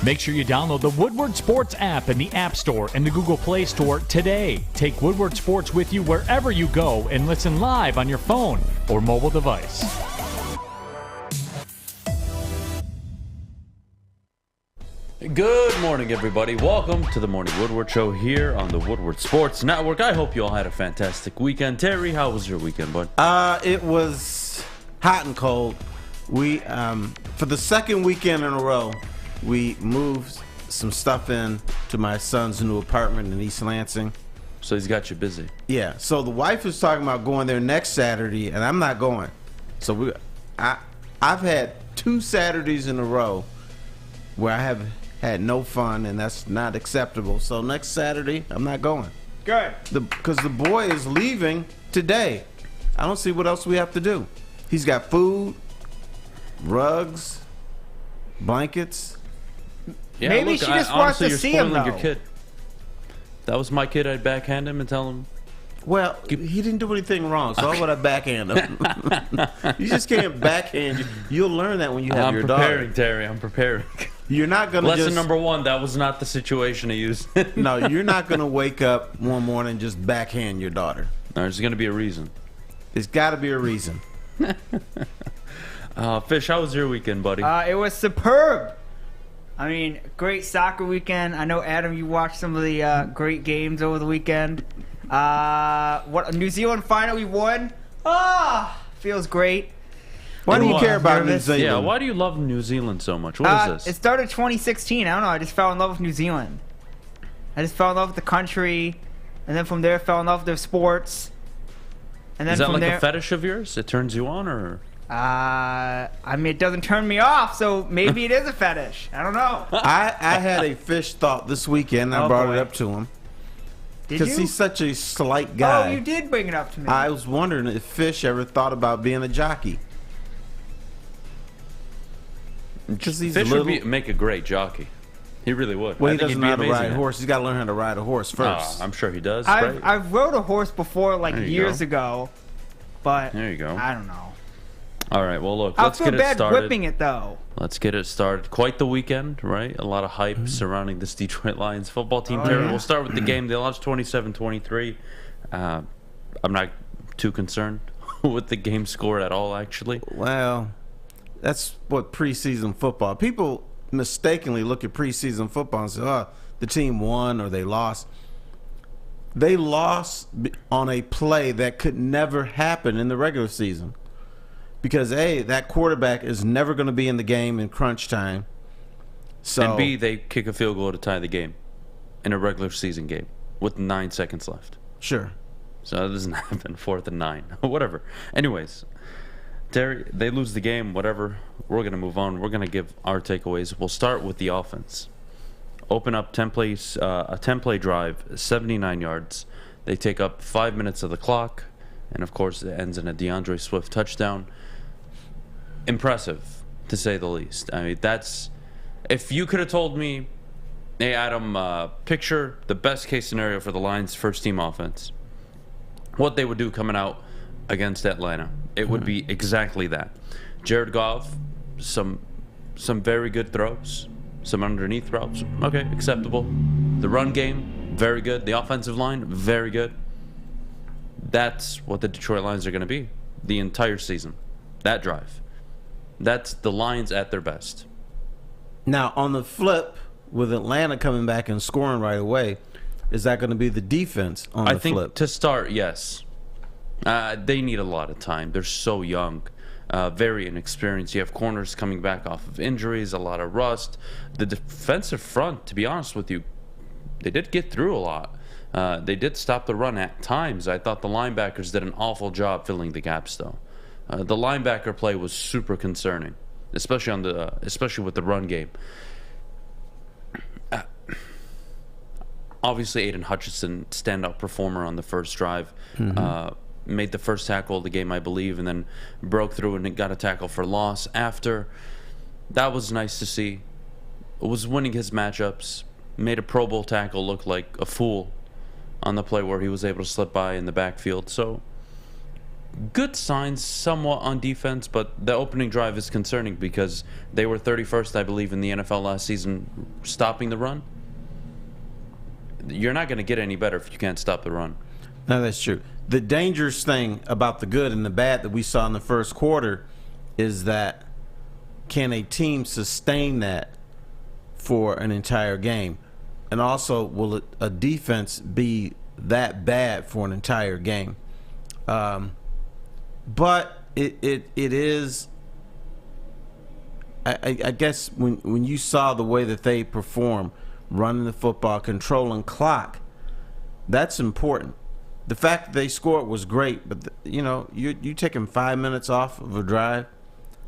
Make sure you download the Woodward Sports app in the App Store and the Google Play Store today. Take Woodward Sports with you wherever you go and listen live on your phone or mobile device. Good morning, everybody. Welcome to the Morning Woodward Show here on the Woodward Sports Network. I hope you all had a fantastic weekend. Terry, how was your weekend, bud? It was hot and cold. We, for the second weekend in a row, we moved some stuff in to my son's new apartment in East Lansing. So he's got you busy. Yeah. So the wife is talking about going there next Saturday, and I'm not going. So I've had 2 Saturdays in a row where I have had no fun, and that's not acceptable. So next Saturday, I'm not going. Good. Because the boy is leaving today. I don't see what else we have to do. He's got food, rugs, blankets. Yeah, Maybe look, she just honestly, wants to you're see him, spoiling your though. kid. If that was my kid, I'd backhand him and tell him. Well, he didn't do anything wrong, so why would I backhand him? You just can't backhand. You'll learn that when you have your daughter. I'm preparing, Terry. I'm preparing. You're not going to Lesson number 1, that was not the situation to use. No, you're not going to wake up one morning and just backhand your daughter. There's going to be a reason. There's got to be a reason. Fish, how was your weekend, buddy? It was superb. I mean, great soccer weekend. I know, Adam, you watched some of the great games over the weekend. What New Zealand finally won. Feels great. Why do you care about New nervous. Zealand? Yeah, why do you love New Zealand so much? What is It this? started 2016. I don't know. I just fell in love with New Zealand. I just fell in love with the country, and then from there, fell in love with their sports. And then Is that from like there, a fetish of yours? It turns you on, or? I mean, it doesn't turn me off, so maybe it is a fetish. I don't know. I had a fish thought this weekend. I Oh, brought boy. it up to him. Did Because you? he's such a slight guy. Oh, you did bring it up to me. I was wondering if Fish ever thought about being a jockey. Because he's Fish little. would make a great jockey. He really would. Well, I he think doesn't he'd know be how to amazing ride a at it. horse. He's got to learn how to ride a horse first. I'm sure he does. Right? I've rode a horse before, like There you years go. ago, but There you go. I don't know. All right, well, look, I'll let's feel get it bad started. whipping it though. Let's get it started. Quite the weekend, right? A lot of hype surrounding this Detroit Lions football team. Oh, Terry, yeah. we'll start with the game. They lost 27-23. I'm not too concerned with the game score at all, actually. Well, that's what preseason football. People mistakenly look at preseason football and say, "Oh, the team won or they lost." They lost on a play that could never happen in the regular season. Because A, that quarterback is never going to be in the game in crunch time. So, And B, they kick a field goal to tie the game in a regular season game with 9 seconds left. sure. So that doesn't happen. 4th and 9. Whatever. Anyways, Terry, they lose the game. Whatever. We're going to move on. We're going to give our takeaways. We'll start with the offense. Open up a 10-play drive, 79 yards. They take up 5 minutes of the clock. And, of course, it ends in a DeAndre Swift touchdown. Impressive, to say the least. I mean, that's... If you could have told me, hey, Adam, picture the best-case scenario for the Lions' first-team offense, what they would do coming out against Atlanta, it would be exactly that. Jared Goff, some very good throws, some underneath throws. Okay, acceptable. The run game, very good. The offensive line, very good. That's what the Detroit Lions are going to be the entire season. That drive. That's the Lions at their best. Now, on the flip, with Atlanta coming back and scoring right away, is that going to be the defense on the I think flip? to start, yes. They need a lot of time. They're so young, very inexperienced. You have corners coming back off of injuries, a lot of rust. The defensive front, to be honest with you, they did get through a lot. They did stop the run at times. I thought the linebackers did an awful job filling the gaps, though. The linebacker play was super concerning, especially with the run game. Obviously, Aidan Hutchinson, standout performer on the first drive, made the first tackle of the game, I believe, and then broke through and got a tackle for loss after. That was nice to see. Was winning his matchups, made a Pro Bowl tackle look like a fool on the play where he was able to slip by in the backfield. So good signs somewhat on defense, but the opening drive is concerning because they were 31st, I believe, in the NFL last season stopping the run. You're not going to get any better if you can't stop the run. No, that's true. The dangerous thing about the good and the bad that we saw in the first quarter is that can a team sustain that for an entire game? And also, will a defense be that bad for an entire game? But it is, I guess, when you saw the way that they perform, running the football, controlling clock, that's important. The fact that they scored was great, but you taking 5 minutes off of a drive.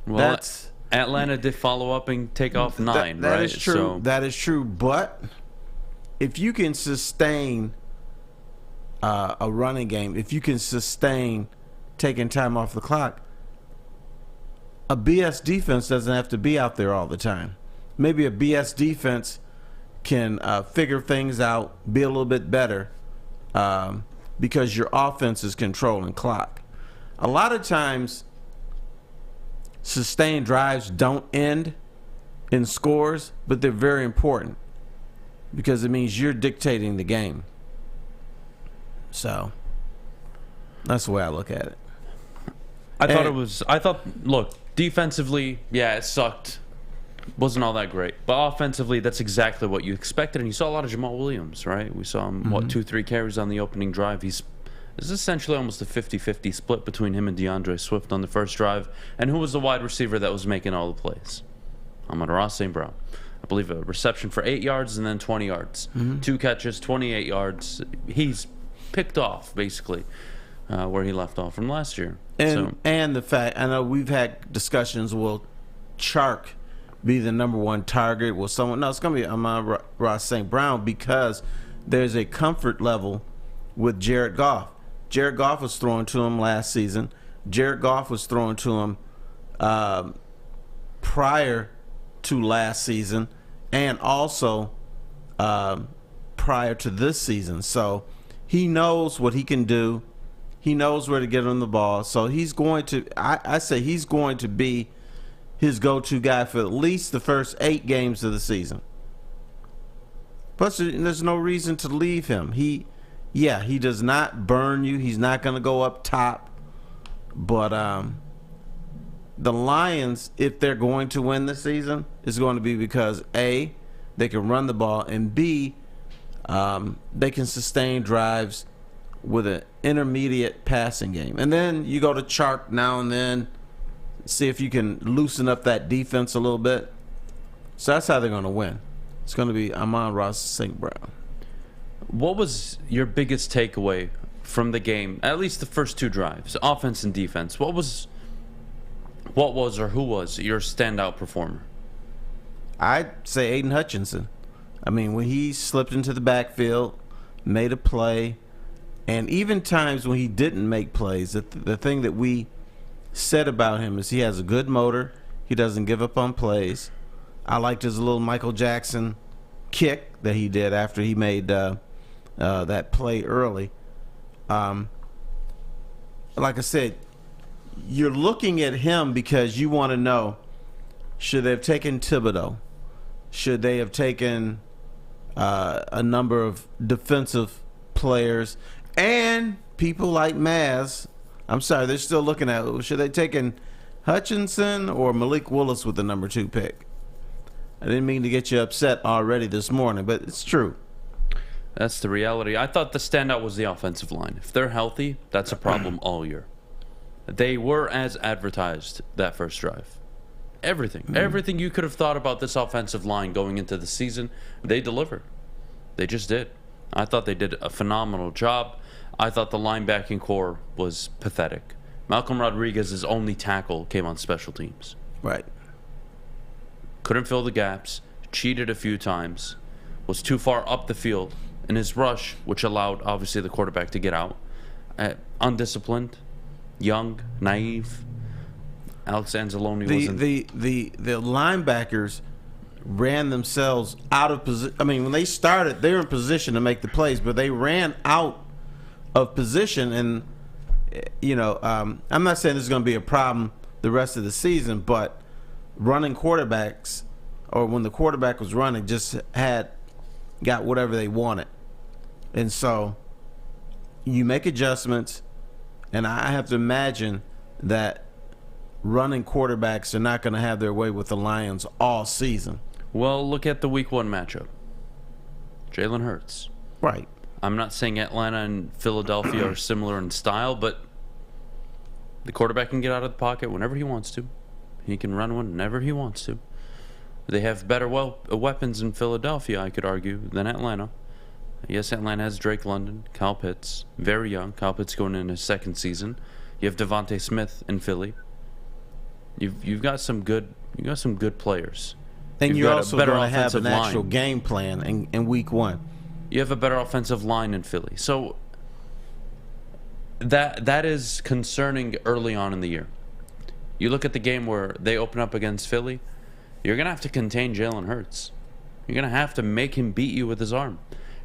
Well, that's Atlanta did follow up and take off 9, that right? is true. So, that is true. But if you can sustain a running game, if you can sustain taking time off the clock, a BS defense doesn't have to be out there all the time. Maybe a BS defense can figure things out, be a little bit better, because your offense is controlling clock. A lot of times, sustained drives don't end in scores, but they're very important because it means you're dictating the game. So that's the way I look at it. Look, defensively, yeah, it sucked. Wasn't all that great. But offensively, that's exactly what you expected. And you saw a lot of Jamal Williams, right? We saw him, 2-3 carries on the opening drive. It's essentially almost a 50-50 split between him and DeAndre Swift on the first drive. And who was the wide receiver that was making all the plays? Amon-Ra St. Brown. I believe a reception for 8 yards and then 20 yards. 2 catches, 28 yards. He's picked off, basically, where he left off from last year. And the fact, I know we've had discussions, will Chark be the number one target? Will someone? No, it's going to be Amon-Ra St. Brown because there's a comfort level with Jared Goff. Jared Goff was thrown to him last season. Jared Goff was thrown to him prior to last season and also prior to this season. So he knows what he can do. He knows where to get him the ball. So he's going to, I say he's going to be his go-to guy for at least the first 8 games of the season. Plus, there's no reason to leave him. He does not burn you. He's not going to go up top. But the Lions, if they're going to win this season, is going to be because, A, they can run the ball, and B, they can sustain drives with an intermediate passing game. And then you go to Chark now and then, see if you can loosen up that defense a little bit. So that's how they're going to win. It's going to be Amon-Ra St. Brown. What was your biggest takeaway from the game, at least the first 2 drives, offense and defense? What was or who was your standout performer? I'd say Aidan Hutchinson. I mean, when he slipped into the backfield, made a play, and even times when he didn't make plays, the thing that we said about him is he has a good motor. He doesn't give up on plays. I liked his little Michael Jackson kick that he did after he made that play early. Like I said, you're looking at him because you want to know, should they have taken Thibodeau? Should they have taken a number of defensive players and people like Maz? I'm sorry, they're still looking at, should they have taken Hutchinson or Malik Willis with the number 2 pick? I didn't mean to get you upset already this morning, but it's true. That's the reality. I thought the standout was the offensive line. If they're healthy, that's a problem all year. They were as advertised that first drive. Everything you could have thought about this offensive line going into the season, they delivered. They just did. I thought they did a phenomenal job. I thought the linebacking core was pathetic. Malcolm Rodriguez's only tackle came on special teams. Right. Couldn't fill the gaps, cheated a few times, was too far up the field in his rush, which allowed, obviously, the quarterback to get out. Undisciplined, young, naive. Alex Anzalone wasn't... The linebackers ran themselves out of position. I mean, when they started, they were in position to make the plays, but they ran out of position, and I'm not saying this is going to be a problem the rest of the season, but running quarterbacks, or when the quarterback was running, just got whatever they wanted. And so you make adjustments, and I have to imagine that running quarterbacks are not going to have their way with the Lions all season. Well, look at the Week 1 matchup. Jalen Hurts. Right. I'm not saying Atlanta and Philadelphia are similar in style, but the quarterback can get out of the pocket whenever he wants to. He can run whenever he wants to. They have better weapons in Philadelphia, I could argue, than Atlanta. Yes, Atlanta has Drake London, Kyle Pitts, very young. Kyle Pitts going in his second season. You have Devontae Smith in Philly. You've got some good players. And You've you're got also a better going to have an offensive actual line. game plan in Week 1. You have a better offensive line in Philly. So that is concerning early on in the year. You look at the game where they open up against Philly, you're going to have to contain Jalen Hurts. You're going to have to make him beat you with his arm.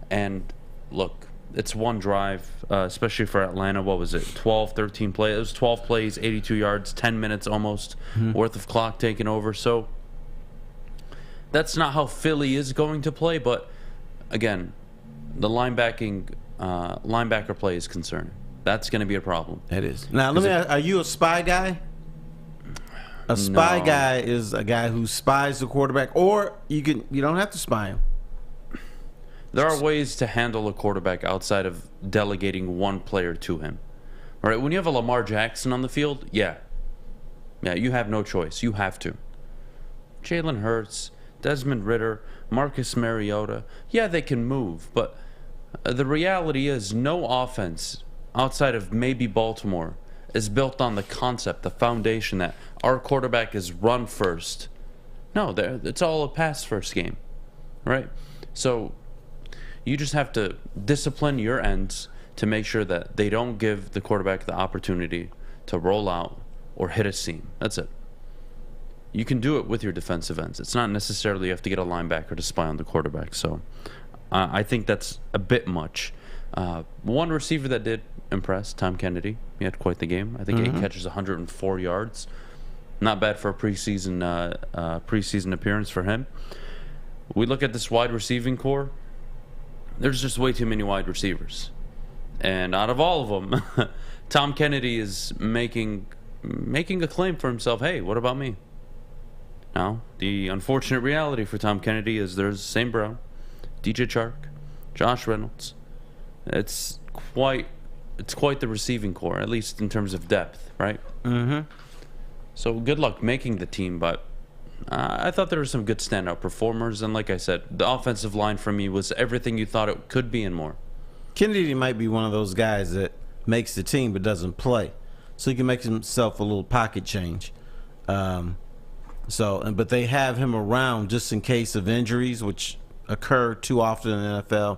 And look, it's one drive, especially for Atlanta. What was it? 12, 13 plays. It was 12 plays, 82 yards, 10 minutes almost worth of clock taken over. So that's not how Philly is going to play. But again, the linebacker play is concerning. That's going to be a problem. It is. Now, let me ask, are you a spy guy? A spy guy is a guy who spies the quarterback, or you don't have to spy him. There are ways to handle a quarterback outside of delegating one player to him. All right, when you have a Lamar Jackson on the field, yeah, you have no choice. You have to. Jalen Hurts, Desmond Ridder, Marcus Mariota, yeah, they can move, but the reality is no offense outside of maybe Baltimore is built on the concept, the foundation that our quarterback is run first. No, it's all a pass first game, right? So you just have to discipline your ends to make sure that they don't give the quarterback the opportunity to roll out or hit a seam. That's it. You can do it with your defensive ends. It's not necessarily you have to get a linebacker to spy on the quarterback. So I think that's a bit much. One receiver that did impress, Tom Kennedy. He had quite the game. I think 8 catches, 104 yards. Not bad for a preseason appearance for him. We look at this wide receiving core. There's just way too many wide receivers. And out of all of them, Tom Kennedy is making a claim for himself. Hey, what about me? Now, the unfortunate reality for Tom Kennedy is there's St. Brown, DJ Chark, Josh Reynolds. It's quite the receiving core, at least in terms of depth, right? Mm-hmm. So good luck making the team, but I thought there were some good standout performers, and like I said, the offensive line for me was everything you thought it could be and more. Kennedy might be one of those guys that makes the team but doesn't play, so he can make himself a little pocket change. But they have him around just in case of injuries, which occur too often in the NFL,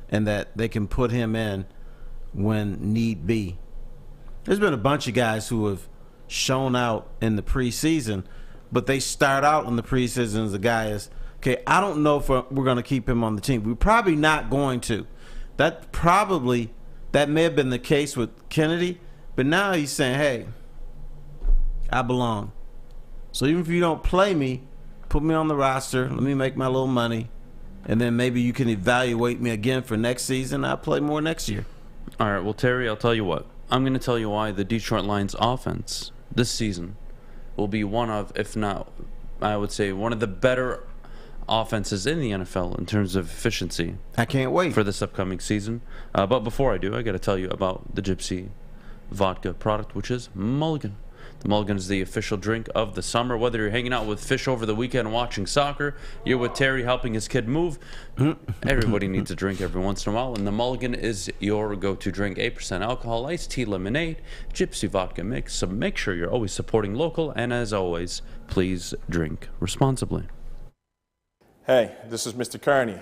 and that they can put him in when need be. There's been a bunch of guys who have shown out in the preseason, but they start out in the preseason as a guy is, okay, I don't know if we're going to keep him on the team. We're probably not going to. That may have been the case with Kennedy, but now he's saying, hey, I belong. So even if you don't play me, put me on the roster, let me make my little money, and then maybe you can evaluate me again for next season. I'll play more next year. All right, well, Terry, I'll tell you what. I'm going to tell you why the Detroit Lions offense this season will be one of, if not, I would say, one of the better offenses in the NFL in terms of efficiency. I can't wait for this upcoming season. But before I do, I got to tell you about the Gypsy vodka product, which is Mulligan. The Mulligan is the official drink of the summer. Whether you're hanging out with Fish over the weekend watching soccer, you're with Terry helping his kid move, everybody needs a drink every once in a while, and the Mulligan is your go-to drink. 8% alcohol, iced tea, lemonade, Gypsy vodka mix. So make sure you're always supporting local, and as always, please drink responsibly. Hey, this is Mr. Kearney,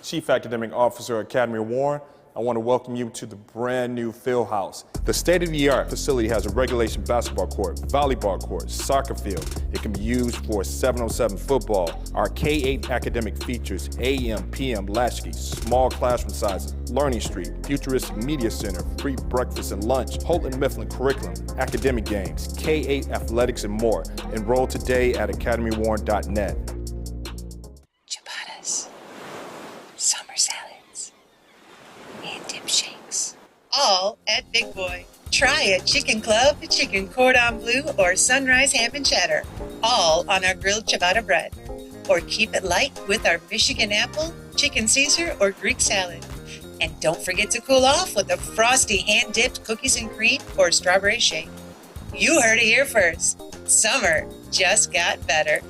Chief Academic Officer, Academy of Warren. I want to welcome you to the brand new Field House. The state-of-the-art facility has a regulation basketball court, volleyball court, soccer field. It can be used for 7-on-7 football. Our K-8 academic features AM, PM, latchkey, small classroom sizes, learning street, futuristic media center, free breakfast and lunch, Holton Mifflin curriculum, academic games, K-8 athletics, and more. Enroll today at academywarren.net. Ciabattas, summer salads, and dip shakes. All at Big Boy. Try a chicken club, chicken cordon bleu, or sunrise ham and cheddar. All on our grilled ciabatta bread. Or keep it light with our Michigan apple, chicken Caesar, or Greek salad. And don't forget to cool off with a frosty hand-dipped cookies and cream or strawberry shake. You heard it here first. Summer just got better.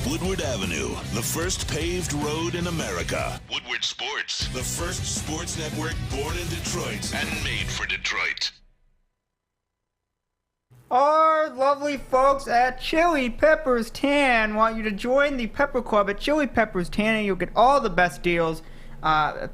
Woodward Avenue, the first paved road in America. Woodward Sports, the first sports network born in Detroit and made for Detroit. Our lovely folks at Chili Peppers Tan want you to join the Pepper Club at Chili Peppers Tan, and you'll get all the best deals.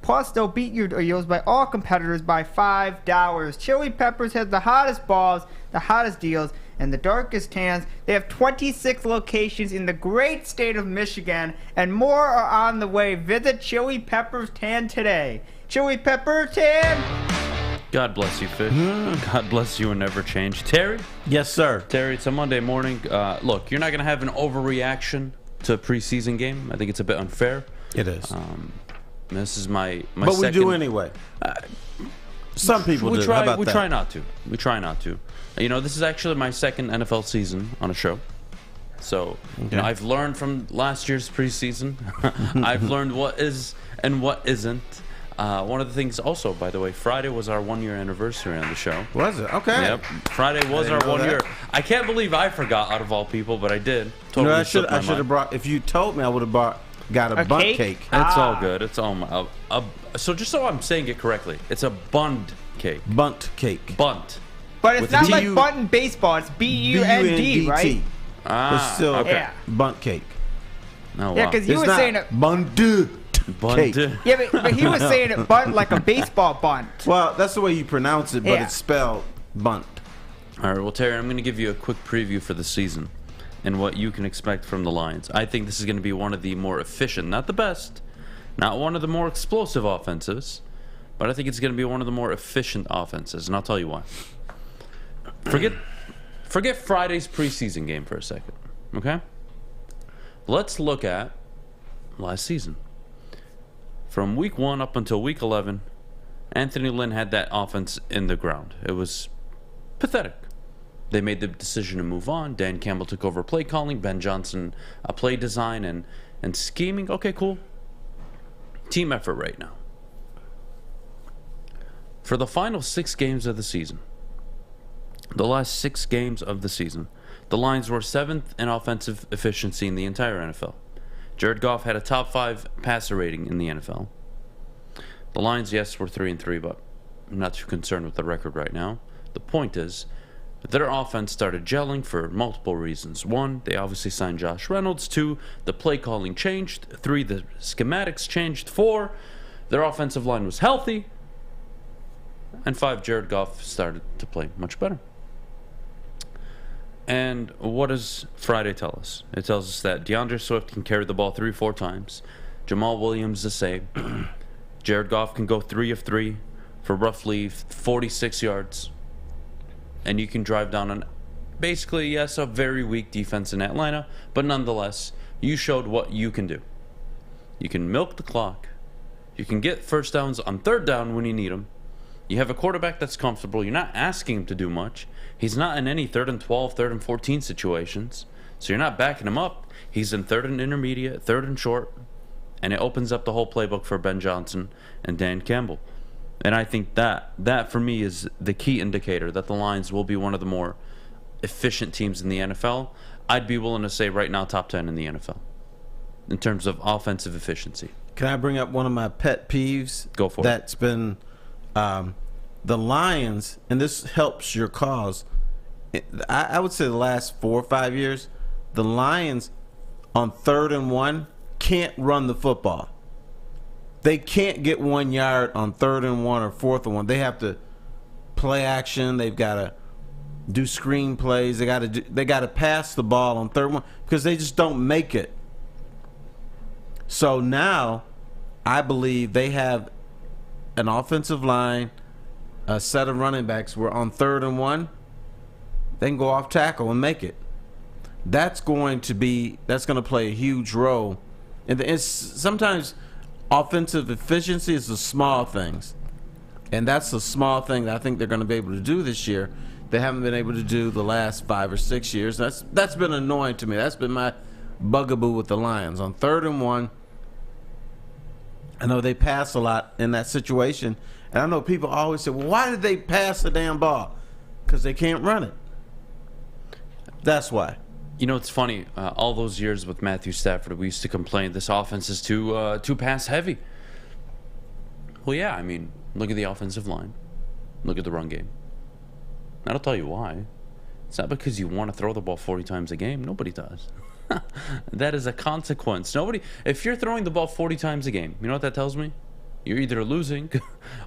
Plus, they'll beat your deals by all competitors by $5. Chili Peppers has the hottest balls, the hottest deals, and the darkest tans. They have 26 locations in the great state of Michigan, and more are on the way. Visit Chili Peppers Tan today. Chili Pepper Tan. God bless you, Fish. God bless you and never change. Terry? Yes, sir. Terry, it's a Monday morning. Look, you're not going to have an overreaction to a preseason game. I think it's a bit unfair. It is. This is my but second. we do anyway. Some people do. How about we that? try not to. We try not to. You know, this is actually my second NFL season on a show. So, you know, I've learned from last year's preseason. I've learned what is and what isn't. One of the things also, by the way, Friday was our 1 year anniversary on the show. Was it? Okay. Yep. Friday was our 1 year. I can't believe I forgot out of all people, but I did. Totally I should have brought, if you told me, I would have got a bundt cake. It's all good. It's all my, so just so I'm saying it correctly, it's a bund cake. Bundt cake. Bunt. But it's not like bunt in baseball. It's B-U-N-D, right? It's still okay. Bundt cake. Oh, wow. Yeah, because you were saying it. Bunt cake. Yeah, but he was saying it bunt like a baseball bunt. Well, that's the way you pronounce it, but it's spelled bunt. All right, well, Terry, I'm going to give you a quick preview for the season and what you can expect from the Lions. I think this is going to be one of the more efficient, not the best, not one of the more explosive offenses, but I think it's going to be one of the more efficient offenses, and I'll tell you why. Forget Friday's preseason game for a second, okay? Let's look at last season. From week 1 up until week 11, Anthony Lynn had that offense in the ground. It was pathetic. They made the decision to move on. Dan Campbell took over play calling. Ben Johnson play design and scheming. Okay, cool. Team effort right now. For the final 6 games of the season, the last 6 games of the season, the Lions were 7th in offensive efficiency in the entire NFL. Jared Goff had a top 5 passer rating in the NFL. The Lions, yes, were 3-3, but I'm not too concerned with the record right now. The point is, their offense started gelling for multiple reasons. 1, they obviously signed Josh Reynolds. 2, the play calling changed. 3, the schematics changed. 4, their offensive line was healthy. And 5, Jared Goff started to play much better. And what does Friday tell us? It tells us that DeAndre Swift can carry the ball 3-4 times. Jamal Williams the same. Jared Goff can go 3 of 3 for roughly 46 yards. And you can drive down on basically, yes, a very weak defense in Atlanta, but nonetheless, you showed what you can do. You can milk the clock. You can get first downs on 3rd down when you need them. You have a quarterback that's comfortable. You're not asking him to do much. He's not in any 3rd and 12, 3rd and 14 situations. So you're not backing him up. He's in 3rd and intermediate, 3rd and short. And it opens up the whole playbook for Ben Johnson and Dan Campbell. And I think that for me is the key indicator that the Lions will be one of the more efficient teams in the NFL. I'd be willing to say right now top 10 in the NFL in terms of offensive efficiency. Can I bring up one of my pet peeves? Go for it. That's been the Lions, and this helps your cause. I would say the last 4 or 5 years, the Lions on 3rd and 1 can't run the football. They can't get 1 yard on 3rd and 1 or 4th and 1. They have to play action. They've got to do screen plays. They got to pass the ball on 3rd and 1 because they just don't make it. So now, I believe they have an offensive line, a set of running backs where on 3rd and 1, they can go off tackle and make it. That's going to play a huge role. And sometimes offensive efficiency is the small things. And that's the small thing that I think they're going to be able to do this year. They haven't been able to do the last 5 or 6 years. That's been annoying to me. That's been my bugaboo with the Lions. On 3rd and 1, I know they pass a lot in that situation. And I know people always say, well, why did they pass the damn ball? Because they can't run it. That's why. You know, it's funny. All those years with Matthew Stafford, we used to complain this offense is too pass heavy. Well, yeah, I mean, look at the offensive line. Look at the run game. And I'll tell you why. It's not because you want to throw the ball 40 times a game. Nobody does. That is a consequence. If you're throwing the ball 40 times a game, you know what that tells me? You're either losing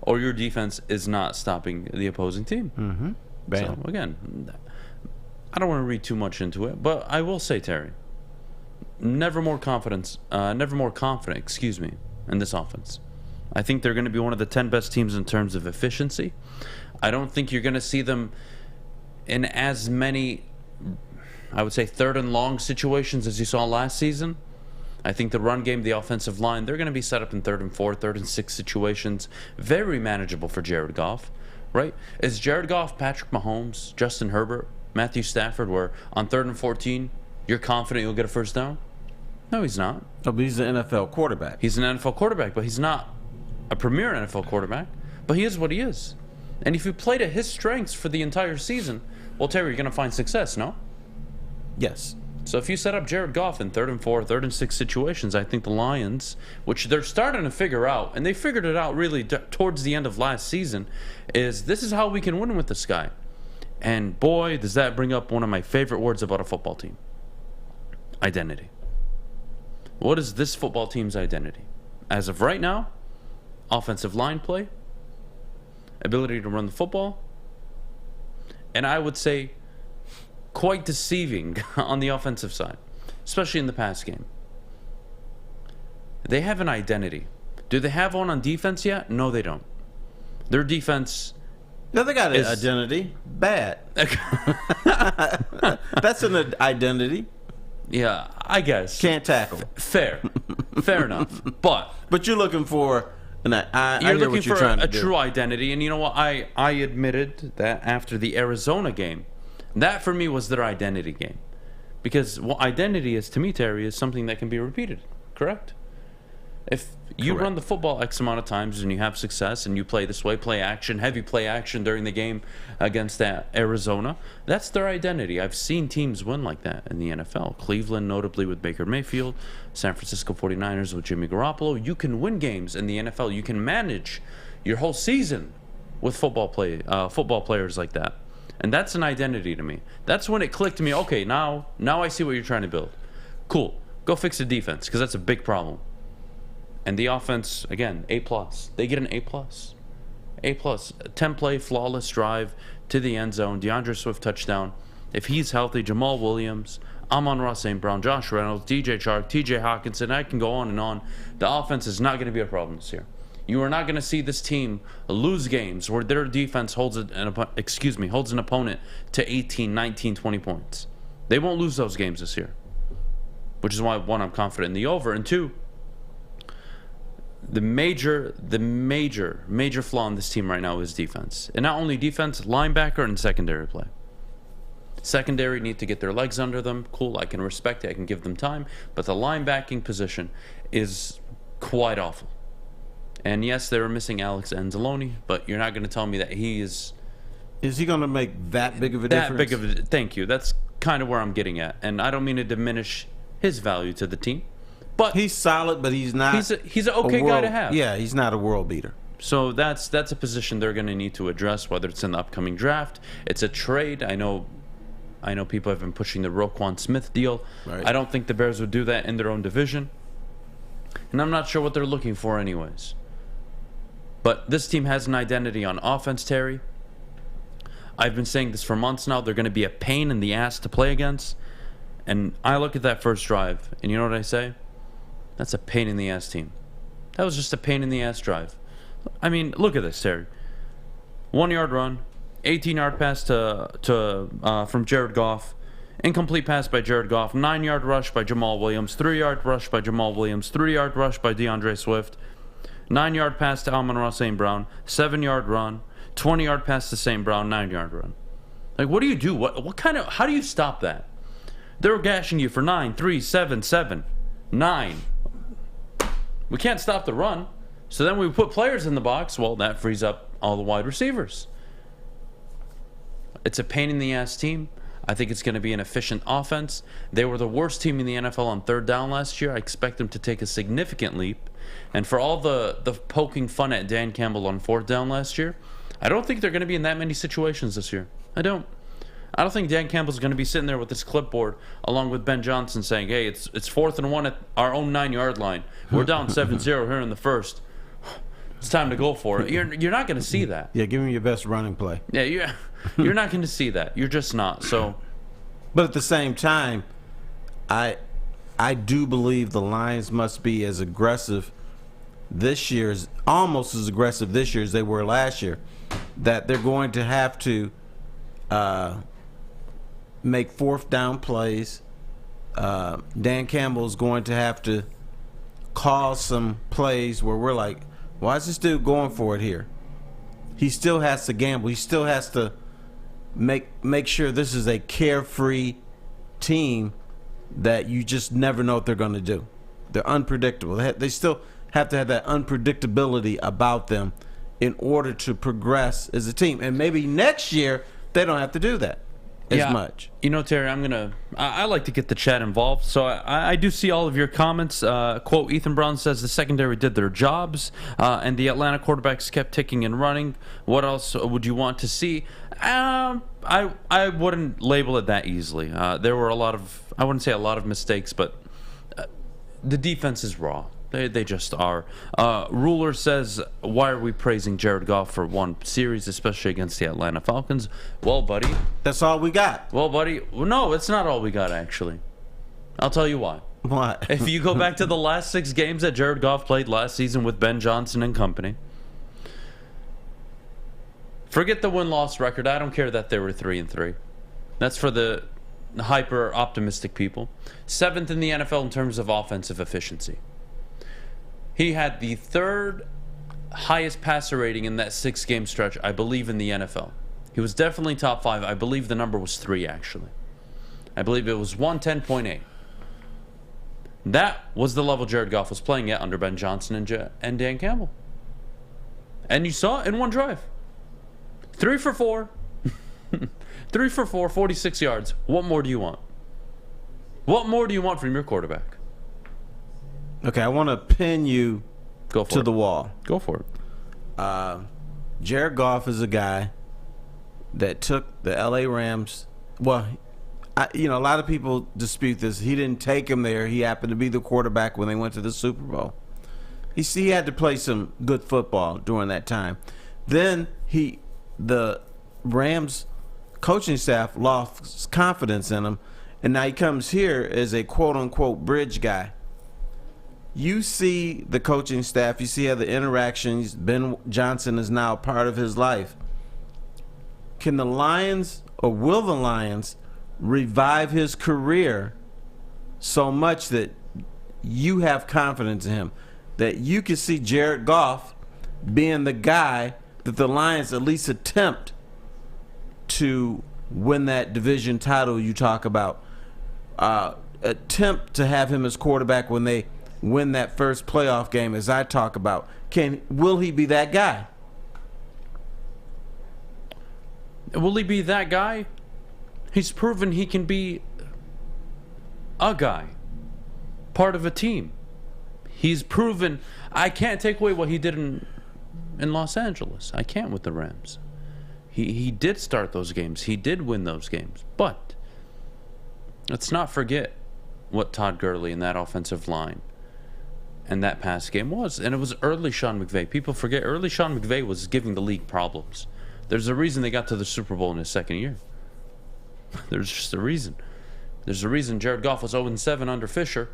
or your defense is not stopping the opposing team. Mm-hmm. Bam. So, again, I don't want to read too much into it, but I will say, Terry, never more confident, in this offense. I think they're going to be one of the 10 best teams in terms of efficiency. I don't think you're going to see them in as many, I would say, 3rd and long situations as you saw last season. I think the run game, the offensive line, they're going to be set up in 3rd and 4, 3rd and 6 situations. Very manageable for Jared Goff, right? Is Jared Goff, Patrick Mahomes, Justin Herbert, Matthew Stafford, where on 3rd and 14, you're confident you'll get a first down? No, he's not. No, but he's an NFL quarterback. He's an NFL quarterback, but he's not a premier NFL quarterback. But he is what he is. And if you play to his strengths for the entire season, well, Terry, you're going to find success, no? Yes. So if you set up Jared Goff in 3rd and 4, 3rd and 6 situations, I think the Lions, which they're starting to figure out, and they figured it out really towards the end of last season, is this is how we can win with this guy. And boy, does that bring up one of my favorite words about a football team. Identity. What is this football team's identity? As of right now, offensive line play, ability to run the football, and I would say quite deceiving on the offensive side, especially in the pass game. They have an identity. Do they have one on defense yet? No, they don't. Their defense... No, they got an identity. Bad. That's an identity. Yeah, I guess. Can't tackle. Fair. Fair enough. But you're looking for... You're looking for a true identity. And you know what? I admitted that after the Arizona game, that for me was their identity game. Because what identity is, to me, Terry, is something that can be repeated. Correct? If you run the football X amount of times and you have success and you play this way, play action, heavy play action during the game against Arizona, that's their identity. I've seen teams win like that in the NFL. Cleveland, notably with Baker Mayfield, San Francisco 49ers with Jimmy Garoppolo. You can win games in the NFL. You can manage your whole season with football players like that. And that's an identity to me. That's when it clicked to me, okay, now I see what you're trying to build. Cool. Go fix the defense, because that's a big problem. And the offense, again, A+. They get an A+. A+. 10-play, flawless drive to the end zone. DeAndre Swift touchdown. If he's healthy, Jamal Williams, Amon-Ra St. Brown, Josh Reynolds, DJ Chark, TJ Hawkinson, I can go on and on. The offense is not going to be a problem this year. You are not going to see this team lose games where their defense holds an opponent to 18, 19, 20 points. They won't lose those games this year. Which is why, one, I'm confident in the over, and two, the major flaw in this team right now is defense. And not only defense, linebacker and secondary play. Secondary need to get their legs under them. Cool, I can respect it. I can give them time. But the linebacking position is quite awful. And yes, they were missing Alex Anzalone, but you're not going to tell me that he is... Is he going to make that big of a difference? Thank you. That's kind of where I'm getting at. And I don't mean to diminish his value to the team. But he's solid, but he's not... He's an okay guy to have. Yeah, he's not a world beater. So that's a position they're going to need to address, whether it's in the upcoming draft. It's a trade. I know people have been pushing the Roquan Smith deal. Right. I don't think the Bears would do that in their own division. And I'm not sure what they're looking for anyways. But this team has an identity on offense, Terry. I've been saying this for months now. They're going to be a pain in the ass to play against. And I look at that first drive, and you know what I say? That's a pain in the ass team. That was just a pain in the ass drive. I mean, look at this, Terry. 1 yard run, 18-yard pass from Jared Goff, incomplete pass by Jared Goff, 9-yard rush by Jamal Williams, 3-yard rush by Jamal Williams, 3-yard rush by DeAndre Swift, 9-yard pass to Amon-Ra St. Brown, 7-yard run, 20-yard pass to St. Brown, 9-yard run. Like, what do you do? How do you stop that? They're gashing you for 9, 3, 7, 7, 9. We can't stop the run. So then we put players in the box. Well, that frees up all the wide receivers. It's a pain in the ass team. I think it's going to be an efficient offense. They were the worst team in the NFL on third down last year. I expect them to take a significant leap. And for all the poking fun at Dan Campbell on fourth down last year, I don't think they're going to be in that many situations this year. I don't think Dan Campbell's going to be sitting there with his clipboard along with Ben Johnson saying, hey, it's 4th and 1 at our own 9-yard line. We're down 7-0 here in the first. It's time to go for it. You're not going to see that. Yeah, give me your best running play. Yeah, you're not going to see that. You're just not. So, but at the same time, I do believe the Lions must be as aggressive this year, almost as aggressive this year as they were last year. That they're going to have to make fourth down plays. Dan Campbell's going to have to call some plays where we're like, why is this dude going for it here? He still has to gamble. He still has to make sure this is a carefree team that you just never know what they're going to do. They're unpredictable. They still have to have that unpredictability about them in order to progress as a team. And maybe next year they don't have to do that as much. You know, Terry, I like to get the chat involved, so I do see all of your comments. Quote, Ethan Brown says the secondary did their jobs, and the Atlanta quarterbacks kept ticking and running. What else would you want to see? I wouldn't label it that easily. There were I wouldn't say a lot of mistakes, but the defense is raw. They just are. Ruler says, why are we praising Jared Goff for one series, especially against the Atlanta Falcons? Well, buddy. That's all we got. Well, buddy. No, it's not all we got, actually. I'll tell you why. Why? If you go back to the last 6 games that Jared Goff played last season with Ben Johnson and company, forget the win-loss record. I don't care that they were 3-3. That's for the hyper-optimistic people. 7th in the NFL in terms of offensive efficiency. He had the 3rd highest passer rating in that 6-game stretch, I believe, in the NFL. He was definitely top 5. I believe the number was 3, actually. I believe it was 110.8. That was the level Jared Goff was playing at under Ben Johnson and Dan Campbell. And you saw it in one drive. 3 for 4. 3 for 4, 46 yards. What more do you want? What more do you want from your quarterback? Okay, I want to pin you to the wall. Go for it. Jared Goff is a guy that took the LA Rams. Well, a lot of people dispute this. He didn't take him there. He happened to be the quarterback when they went to the Super Bowl. He had to play some good football during that time. Then the Rams coaching staff lost confidence in him, and now he comes here as a quote-unquote bridge guy. You see the coaching staff, you see how the interactions, Ben Johnson is now part of his life. Can the Lions, or will the Lions, revive his career so much that you have confidence in him? That you can see Jared Goff being the guy that the Lions at least attempt to win that division title you talk about. Attempt to have him as quarterback when they win that first playoff game, as I talk about. Will he be that guy? Will he be that guy? He's proven he can be a guy, part of a team. He's proven. I can't take away what he did in Los Angeles. I can't with the Rams. He did start those games. He did win those games. But let's not forget what Todd Gurley and that offensive line and that pass game was. And it was early Sean McVay. People forget early Sean McVay was giving the league problems. There's a reason they got to the Super Bowl in his second year. There's just a reason. There's a reason Jared Goff was 0-7 under Fisher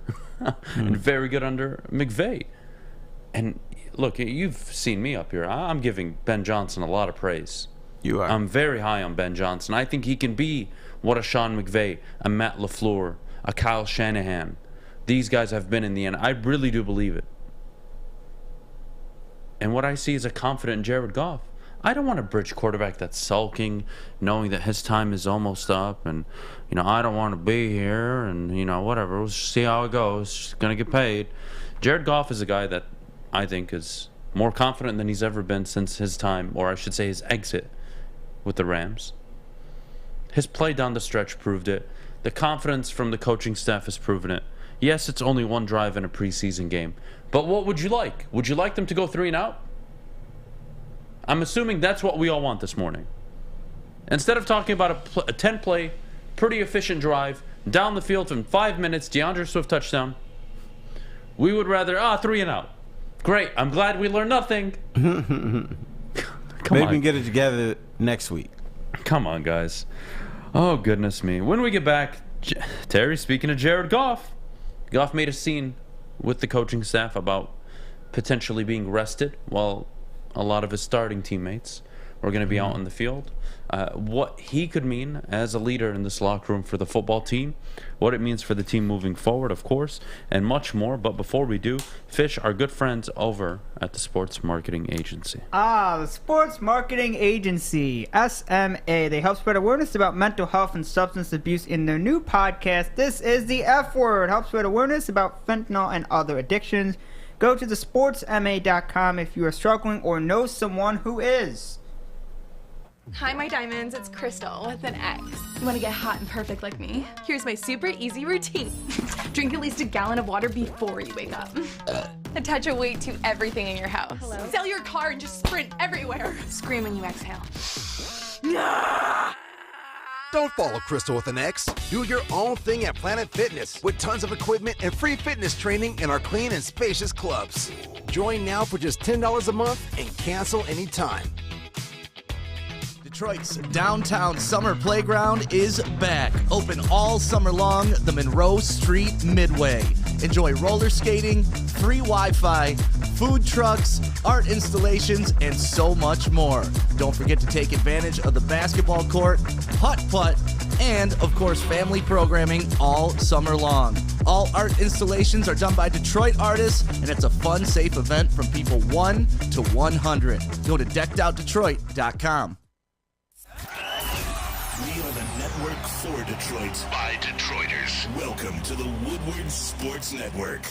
and very good under McVay. And look, you've seen me up here. I'm giving Ben Johnson a lot of praise. You are. I'm very high on Ben Johnson. I think he can be what a Sean McVay, a Matt LaFleur, a Kyle Shanahan, these guys have been in the end. I really do believe it. And what I see is a confident Jared Goff. I don't want a bridge quarterback that's sulking, knowing that his time is almost up, and I don't want to be here, and whatever. We'll just see how it goes. Just gonna get paid. Jared Goff is a guy that I think is more confident than he's ever been since his time, or I should say his exit with the Rams. His play down the stretch proved it. The confidence from the coaching staff has proven it. Yes, it's only one drive in a preseason game. But what would you like? Would you like them to go 3 and out? I'm assuming that's what we all want this morning. Instead of talking about a 10-play, pretty efficient drive, down the field in 5 minutes, DeAndre Swift touchdown, we would rather, 3 and out. Great. I'm glad we learned nothing. Come Maybe on. we can get it together next week. Come on, guys. Oh, goodness me. When we get back, Terry, speaking of Jared Goff, Goff made a scene with the coaching staff about potentially being rested while a lot of his starting teammates were going to be out on the field. What he could mean as a leader in this locker room for the football team, what it means for the team moving forward, of course, and much more. But before we do, Fish, our good friends over at the Sports Marketing Agency. The Sports Marketing Agency, SMA. They help spread awareness about mental health and substance abuse in their new podcast, This is the F Word. Help spread awareness about fentanyl and other addictions. Go to thesportsma.com if you are struggling or know someone who is. Hi, my diamonds. It's Crystal with an X. You want to get hot and perfect like me? Here's my super easy routine. Drink at least a gallon of water before you wake up. Attach a weight to everything in your house. Hello? Sell your car and just sprint everywhere. Scream when you exhale. Don't follow Crystal with an X. Do your own thing at Planet Fitness with tons of equipment and free fitness training in our clean and spacious clubs. Join now for just $10 a month and cancel anytime. Detroit's downtown summer playground is back. Open all summer long, the Monroe Street Midway. Enjoy roller skating, free Wi-Fi, food trucks, art installations, and so much more. Don't forget to take advantage of the basketball court, putt-putt, and, of course, family programming all summer long. All art installations are done by Detroit artists, and it's a fun, safe event from people 1 to 100. Go to deckedoutdetroit.com. We are the network for Detroit by Detroiters. Welcome to the Woodward Sports Network.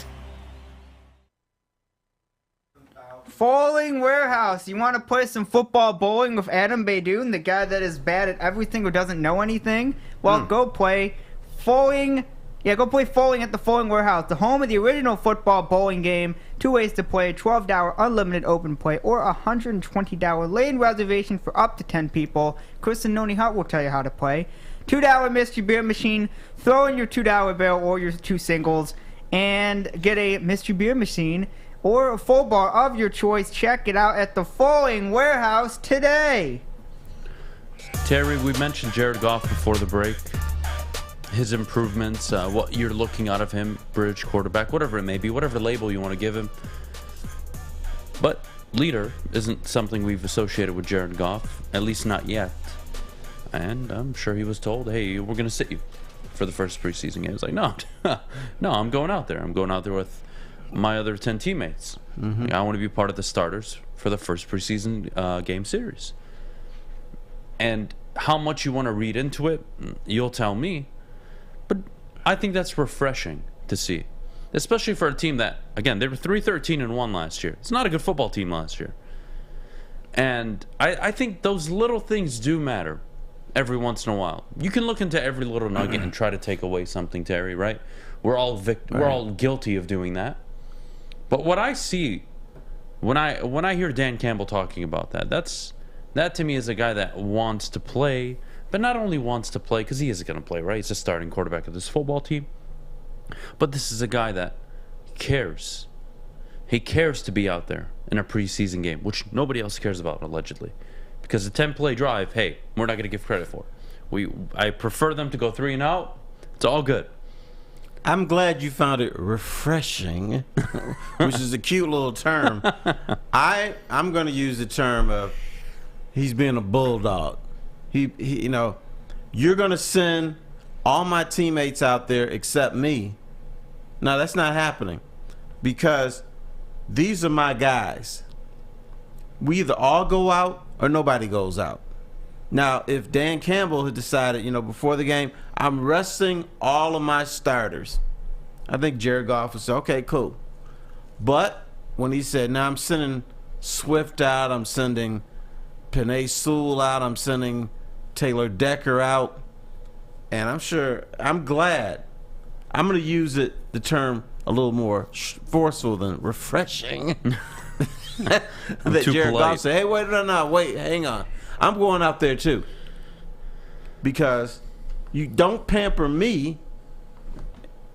Falling Warehouse. You want to play some football bowling with Adam Beydoun, the guy that is bad at everything or doesn't know anything? Well, go play Falling. Yeah, go play Falling at the Falling Warehouse, the home of the original football bowling game. 2 ways to play: $12 unlimited open play or $120 lane reservation for up to 10 people. Chris and Noni Hart will tell you how to play. $2 mystery beer machine. Throw in your $2 bill or your 2 singles and get a mystery beer machine or a full bar of your choice. Check it out at the Falling Warehouse today. Terry, we mentioned Jared Goff before the break. His improvements, what you're looking out of him, bridge quarterback, whatever it may be, whatever label you want to give him. But leader isn't something we've associated with Jared Goff, at least not yet. And I'm sure he was told, hey, we're going to sit you for the first preseason game. He was like, no, I'm going out there. I'm going out there with my other 10 teammates. I want to be part of the starters for the first preseason game series. And how much you want to read into it, you'll tell me. But I think that's refreshing to see, especially for a team that, again, they were 3-13-1 last year. It's not a good football team last year. And I think those little things do matter every once in a while. You can look into every little nugget and try to take away something, Terry, right? We're all guilty of doing that. But what I see when I hear Dan Campbell talking about that to me is a guy that wants to play, but not only wants to play, because he is going to play, right? He's a starting quarterback of this football team. But this is a guy that cares He cares to be out there in a preseason game, which nobody else cares about, allegedly. Because the 10-play drive, hey, we're not going to give credit for. I prefer them to go 3 and out. It's all good. I'm glad you found it refreshing, which is a cute little term. I'm going to use the term of he's being a bulldog. He you know, you're going to send all my teammates out there except me. No, that's not happening, because these are my guys. We either all go out or nobody goes out. Now, if Dan Campbell had decided, before the game, I'm resting all of my starters, I think Jared Goff would say, okay, cool. But when he said, now I'm sending Swift out, I'm sending Penei Sewell out, I'm sending Taylor Decker out, and I'm glad. I'm going to use the term a little more forceful than refreshing. that Jared Goff said, hey, wait, hang on. I'm going out there too, because you don't pamper me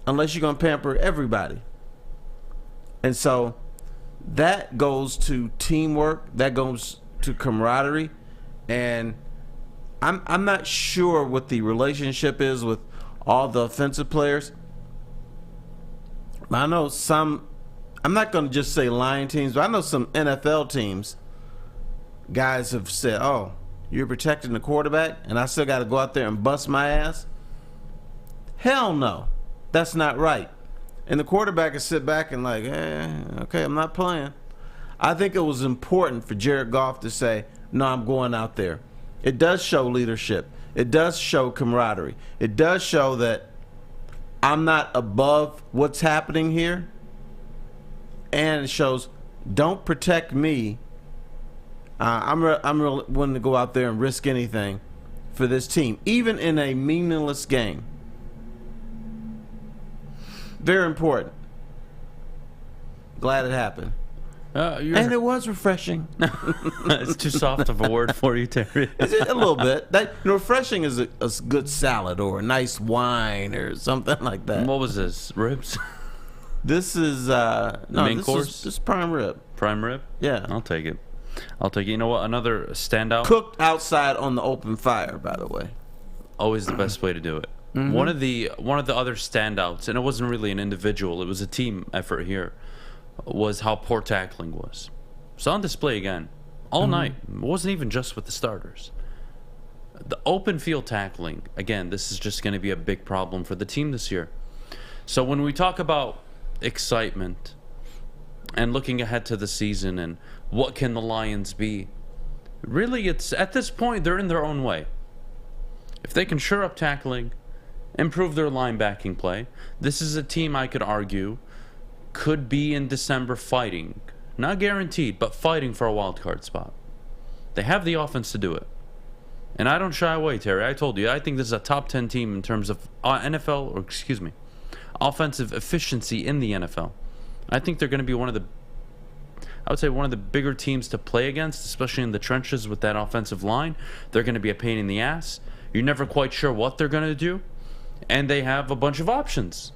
unless you're going to pamper everybody. And so that goes to teamwork, that goes to camaraderie, and I'm not sure what the relationship is with all the offensive players. I know some, I'm not going to just say Lion teams, but I know some NFL teams, guys have said, oh, you're protecting the quarterback and I still got to go out there and bust my ass? Hell no. That's not right. And the quarterback can sit back and like, okay, I'm not playing. I think it was important for Jared Goff to say, no, I'm going out there. It does show leadership. It does show camaraderie. It does show that I'm not above what's happening here. And it shows, don't protect me. I'm willing to go out there and risk anything for this team, even in a meaningless game. Very important. Glad it happened. And it was refreshing. It's too soft of a word for you, Terry. A little bit. Refreshing is a good salad or a nice wine or something like that. What was this? Ribs? This is main course. This is prime rib. Prime rib? Yeah, I'll take it. You know what? Another standout. Cooked outside on the open fire, by the way. Always the best way to do it. Mm-hmm. One of the other standouts, and it wasn't really an individual, it was a team effort here, was how poor tackling was. It's on display again all night. It wasn't even just with the starters. The open field tackling, again, this is just going to be a big problem for the team this year. So when we talk about excitement and looking ahead to the season and what can the Lions be, really, it's at this point they're in their own way. If they can shore up tackling, improve their linebacking play, this is a team I could argue could be in December fighting, not guaranteed, but fighting for a wild card spot. They have the offense to do it. And I don't shy away, Terry. I told you, I think this is a top 10 team in terms of offensive efficiency in the NFL. I think they're going to be one of the bigger teams to play against, especially in the trenches with that offensive line. They're going to be a pain in the ass. You're never quite sure what they're going to do. And they have a bunch of options.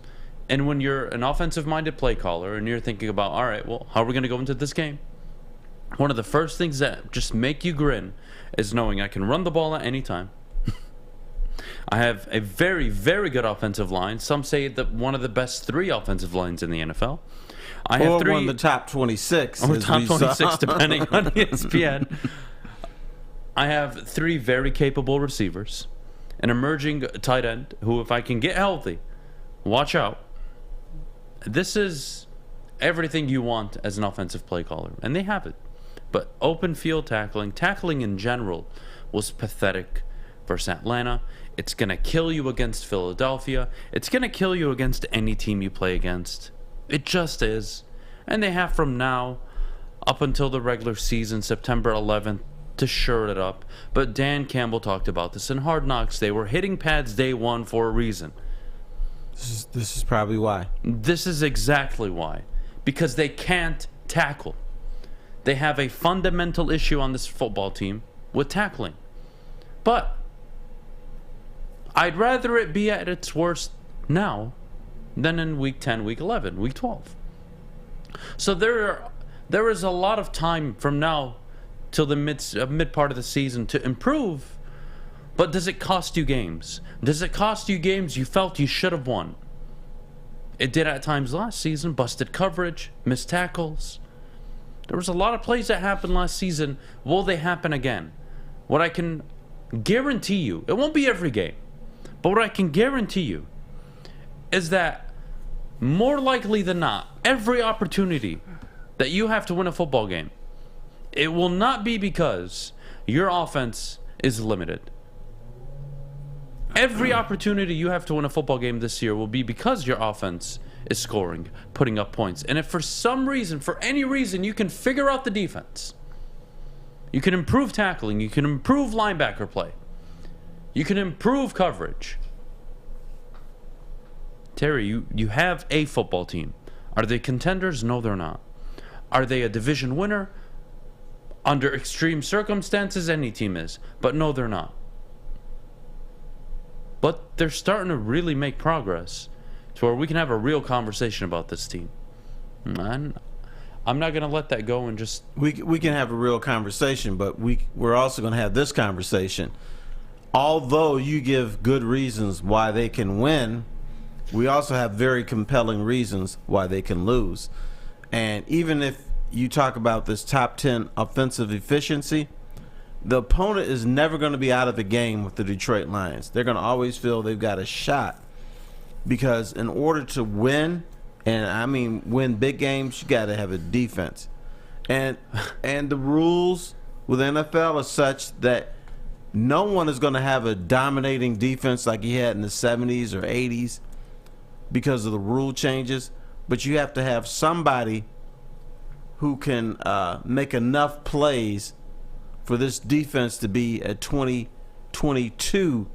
And when you're an offensive-minded play caller and you're thinking about, all right, well, how are we going to go into this game? One of the first things that just make you grin is knowing I can run the ball at any time. I have a very, very good offensive line. Some say that one of the best 3 offensive lines in the NFL. I have 3, one of the top 26. Or top 26, depending on ESPN. I have 3 very capable receivers, an emerging tight end who, if I can get healthy, watch out. This is everything you want as an offensive play caller, and they have it. But open field tackling in general, was pathetic versus Atlanta. It's going to kill you against Philadelphia. It's going to kill you against any team you play against. It just is. And they have from now up until the regular season, September 11th, to shore it up. But Dan Campbell talked about this in Hard Knocks. They were hitting pads day one for a reason. This is probably why. This is exactly why. Because they can't tackle. They have a fundamental issue on this football team with tackling. But I'd rather it be at its worst now than in week 10, week 11, week 12. So there is a lot of time from now till the mid part of the season to improve. But does it cost you games? Does it cost you games you felt you should have won? It did at times last season. Busted coverage, missed tackles. There was a lot of plays that happened last season. Will they happen again? What I can guarantee you, it won't be every game, but what I can guarantee you is that more likely than not, every opportunity that you have to win a football game, it will not be because your offense is limited. Every opportunity you have to win a football game this year will be because your offense is scoring, putting up points. And if for some reason, for any reason, you can figure out the defense, you can improve tackling, you can improve linebacker play, you can improve coverage. Terry, you have a football team. Are they contenders? No, they're not. Are they a division winner? Under extreme circumstances, any team is. But no, they're not. But they're starting to really make progress to where we can have a real conversation about this team. I'm not going to let that go and just... We can have a real conversation, but we're also going to have this conversation. Although you give good reasons why they can win, we also have very compelling reasons why they can lose. And even if you talk about this top 10 offensive efficiency, the opponent is never going to be out of the game with the Detroit Lions. They're going to always feel they've got a shot, because in order to win, and I mean win big games, you got to have a defense. And the rules with the NFL are such that no one is going to have a dominating defense like he had in the 70s or 80s because of the rule changes, but you have to have somebody who can make enough plays for this defense to be a 2022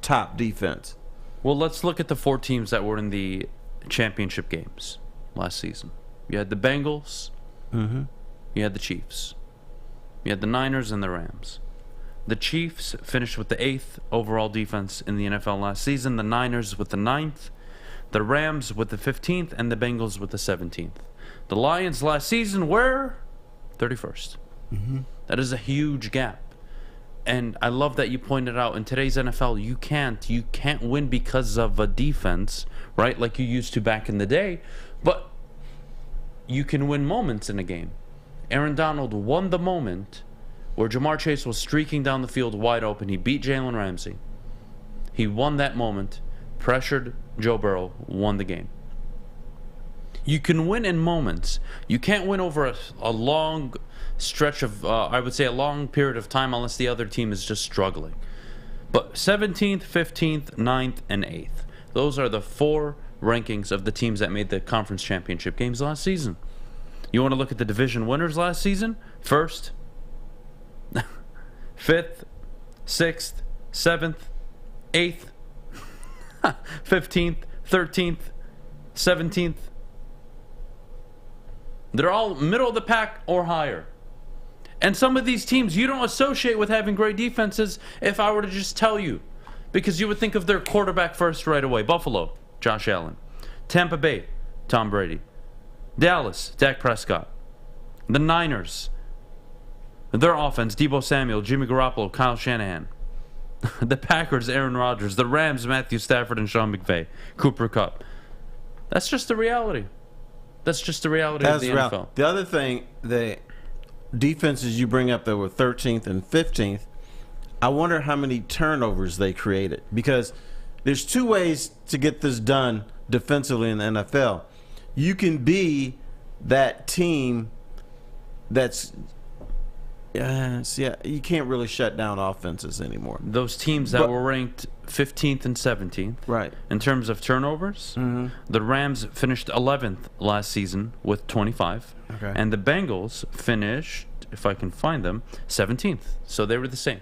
top defense. Well, let's look at the 4 teams that were in the championship games last season. You had the Bengals. Mm-hmm. You had the Chiefs. You had the Niners and the Rams. The Chiefs finished with the 8th overall defense in the NFL last season. The Niners with the 9th. The Rams with the 15th. And the Bengals with the 17th. The Lions last season were 31st. Mm-hmm. That is a huge gap. And I love that you pointed out in today's NFL, you can't win because of a defense, right? Like you used to back in the day. But you can win moments in a game. Aaron Donald won the moment where Jamar Chase was streaking down the field wide open. He beat Jalen Ramsey. He won that moment, pressured Joe Burrow, won the game. You can win in moments. You can't win over a long stretch of, I would say, a long period of time unless the other team is just struggling. But 17th, 15th, 9th, and 8th. Those are the 4 rankings of the teams that made the conference championship games last season. You want to look at the division winners last season? 1st, 5th, 6th, 7th, 8th, 15th, 13th, 17th. They're all middle of the pack or higher. And some of these teams you don't associate with having great defenses if I were to just tell you, because you would think of their quarterback first right away. Buffalo, Josh Allen. Tampa Bay, Tom Brady. Dallas, Dak Prescott. The Niners, their offense, Deebo Samuel, Jimmy Garoppolo, Kyle Shanahan. The Packers, Aaron Rodgers. The Rams, Matthew Stafford and Sean McVay. Cooper Kupp. That's just the reality. That's just the reality of the NFL. The other thing, the defenses you bring up that were 13th and 15th, I wonder how many turnovers they created. Because there's 2 ways to get this done defensively in the NFL. You can be that team that's... you can't really shut down offenses anymore. Those teams that were ranked 15th and 17th. Right. In terms of turnovers, the Rams finished 11th last season with 25. Okay. And the Bengals finished, if I can find them, 17th. So they were the same.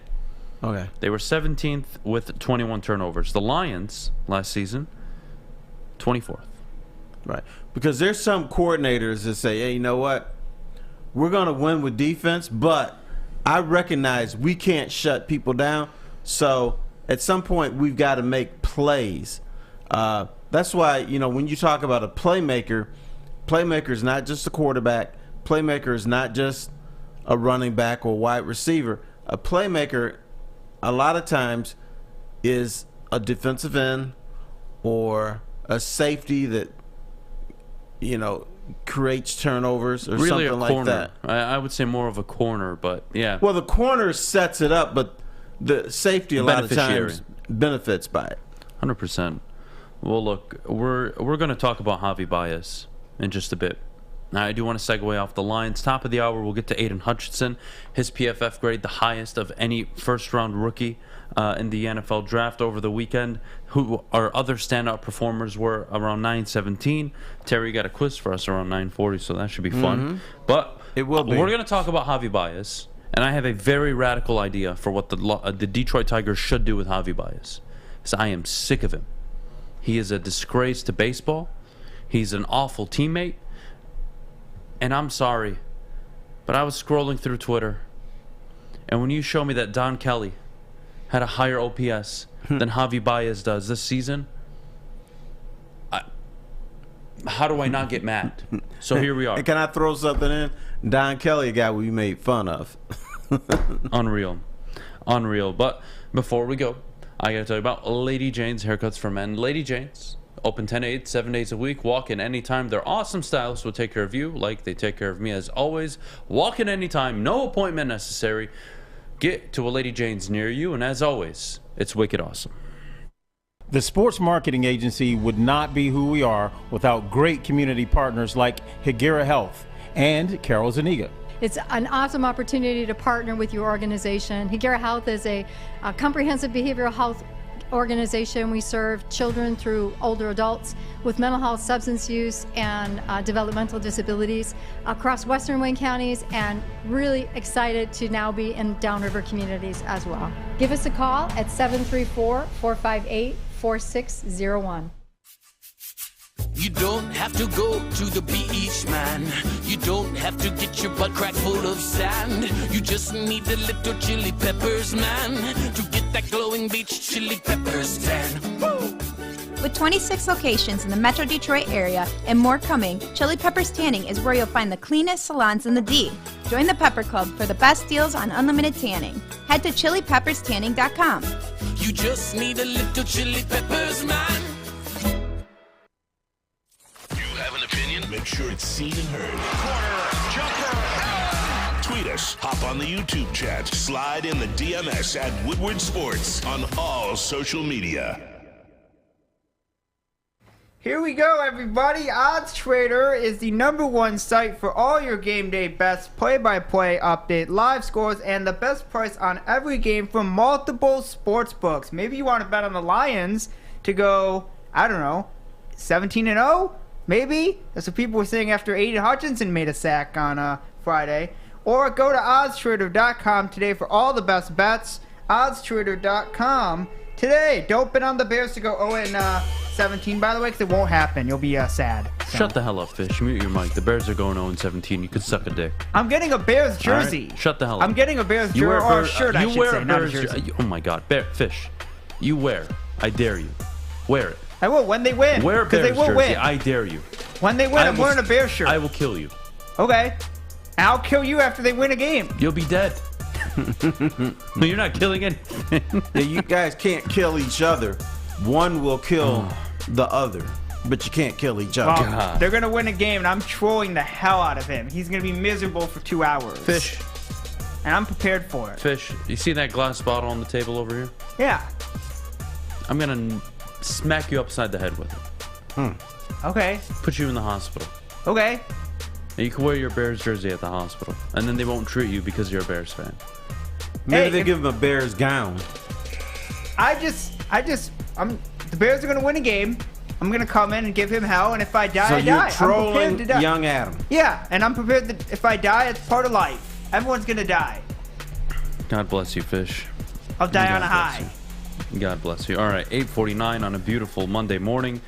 Okay. They were 17th with 21 turnovers. The Lions last season, 24th. Right. Because there's some coordinators that say, hey, you know what? We're going to win with defense, but I recognize we can't shut people down. So at some point, we've got to make plays. That's why, when you talk about a playmaker playmaker is not just a quarterback. Playmaker is not just a running back or wide receiver. A playmaker, a lot of times, is a defensive end or a safety that, creates turnovers or really something a like corner. that. I would say more of a corner, but yeah. Well, the corner sets it up, but the safety a lot of Beneficiary. times benefits by it. 100%. Well, look, we're going to talk about Javier Baez in just a bit. Now, I do want to segue off the Lions. Top of the hour, we'll get to Aidan Hutchinson. His PFF grade, the highest of any first-round rookie in the NFL draft over the weekend. Who our other standout performers were around 917. Terry got a quiz for us around 940, so that should be fun. But it will be. We're going to talk about Javier Baez, and I have a very radical idea for what the Detroit Tigers should do with Javier Baez. Because I am sick of him. He is a disgrace to baseball. He's an awful teammate. And I'm sorry, but I was scrolling through Twitter, and when you show me that Don Kelly had a higher OPS than Javier Baez does this season, how do I not get mad? So here we are. And can I throw something in? Don Kelly, a guy we made fun of. Unreal. But before we go, I got to tell you about Lady Jane's Haircuts for Men. Lady Jane's. Open 10 to 8, 7 days a week. Walk in anytime. Their awesome stylists will take care of you like they take care of me as always. Walk in anytime. No appointment necessary. Get to a Lady Jane's near you. And as always, it's wicked awesome. The sports marketing agency would not be who we are without great community partners like Higuera Health and Carol Zaniga. It's an awesome opportunity to partner with your organization. Higuera Health is a comprehensive behavioral health organization. We serve children through older adults with mental health, substance use, and developmental disabilities across Western Wayne counties, and really excited to now be in downriver communities as well. Give us a call at 734-458-4601. You don't have to go to the beach, man. You don't have to get your butt crack full of sand. You just need a little chili peppers, man, to get that glowing beach chili peppers tan. Woo! With 26 locations in the Metro Detroit area and more coming, Chili Peppers Tanning is where you'll find the cleanest salons in the D. Join the Pepper Club for the best deals on unlimited tanning. Head to chilipepperstanning.com. You just need a little chili peppers, man. Make sure it's seen and heard. Corner, jumper, tweet us, hop on the YouTube chat, slide in the DMS at Woodward Sports on all social media. Here we go, everybody. Odds Trader is the #1 site for all your game day bets, play-by-play update, live scores, and the best price on every game from multiple sports books. Maybe you want to bet on the Lions to go, 17-0? Maybe. That's what people were saying after Aidan Hutchinson made a sack on Friday. Or go to oddstrader.com today for all the best bets. Oddstrader.com today. Don't bet on the Bears to go 0-17, by the way, because it won't happen. You'll be sad. So. Shut the hell up, Fish. Mute your mic. The Bears are going 0-17. You could suck a dick. I'm getting a Bears jersey. Right? Shut the hell up. I'm getting a Bears jersey or a shirt, I should say, not a jersey. Oh, my God. Fish. You wear. I dare you. Wear it. I will when they win. Wear a Bears they will jersey. win. I dare you. When they win, I'm wearing a Bears shirt. I will kill you. Okay. I'll kill you after they win a game. You'll be dead. No, you're not killing anything. Yeah, you guys can't kill each other. One will kill the other, but you can't kill each other. Well, they're going to win a game, and I'm trolling the hell out of him. He's going to be miserable for 2 hours. Fish. And I'm prepared for it. Fish, you see that glass bottle on the table over here? Yeah. I'm going to smack you upside the head with it. Okay. Put you in the hospital. Okay. And you can wear your Bears jersey at the hospital, and then they won't treat you because you're a Bears fan. Maybe they give him a Bears gown. The Bears are going to win a game. I'm going to come in and give him hell, and if I die, so I die. So you're trolling to die. young Adam. Yeah, and I'm prepared that if I die, it's part of life. Everyone's going to die. God bless you, Fish. I'll die on a high. God bless you. All right, 8:49 on a beautiful Monday morning.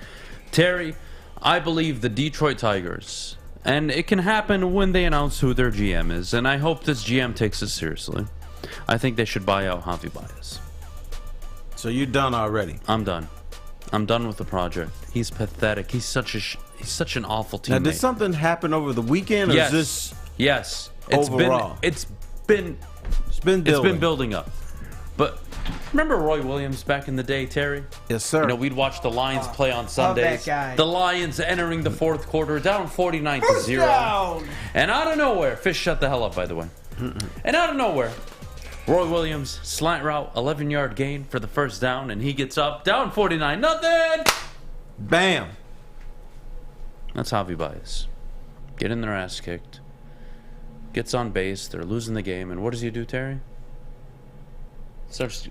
Terry, I believe the Detroit Tigers, and it can happen when they announce who their GM is, and I hope this GM takes it seriously. I think they should buy out Javier Baez. So you're done already? I'm done. I'm done with the project. He's pathetic. He's such an awful teammate. Now, did something happen over the weekend, or yes. is this yes. overall? It's been building up. But remember Roy Williams back in the day, Terry? Yes, sir. You know, we'd watch the Lions play on Sundays. The Lions entering the fourth quarter down 49-0. And out of nowhere, Fish shut the hell up, by the way. And out of nowhere, Roy Williams, slant route, 11-yard gain for the first down, and he gets up, down 49-0. Bam. That's Javier Baez. Getting their ass kicked. Gets on base. They're losing the game. And what does he do, Terry? Starts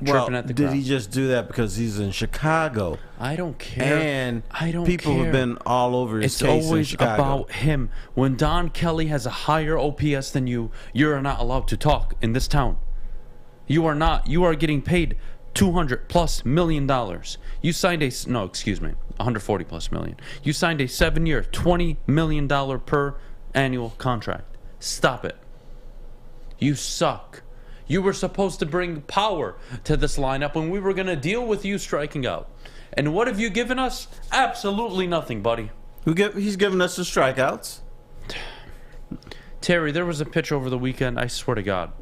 tripping at the did crowd. he just do that because he's in Chicago? I don't care. And I don't people care. have been all over his It's case in always Chicago. about him. When Don Kelly has a higher OPS than you, you're not allowed to talk in this town. You are not. You are getting paid $200+ million. You signed $140+ million. You signed a 7-year, $20 million per annual contract. Stop it. You suck. You were supposed to bring power to this lineup when we were going to deal with you striking out. And what have you given us? Absolutely nothing, buddy. He's given us the strikeouts. Terry, there was a pitch over the weekend, I swear to God.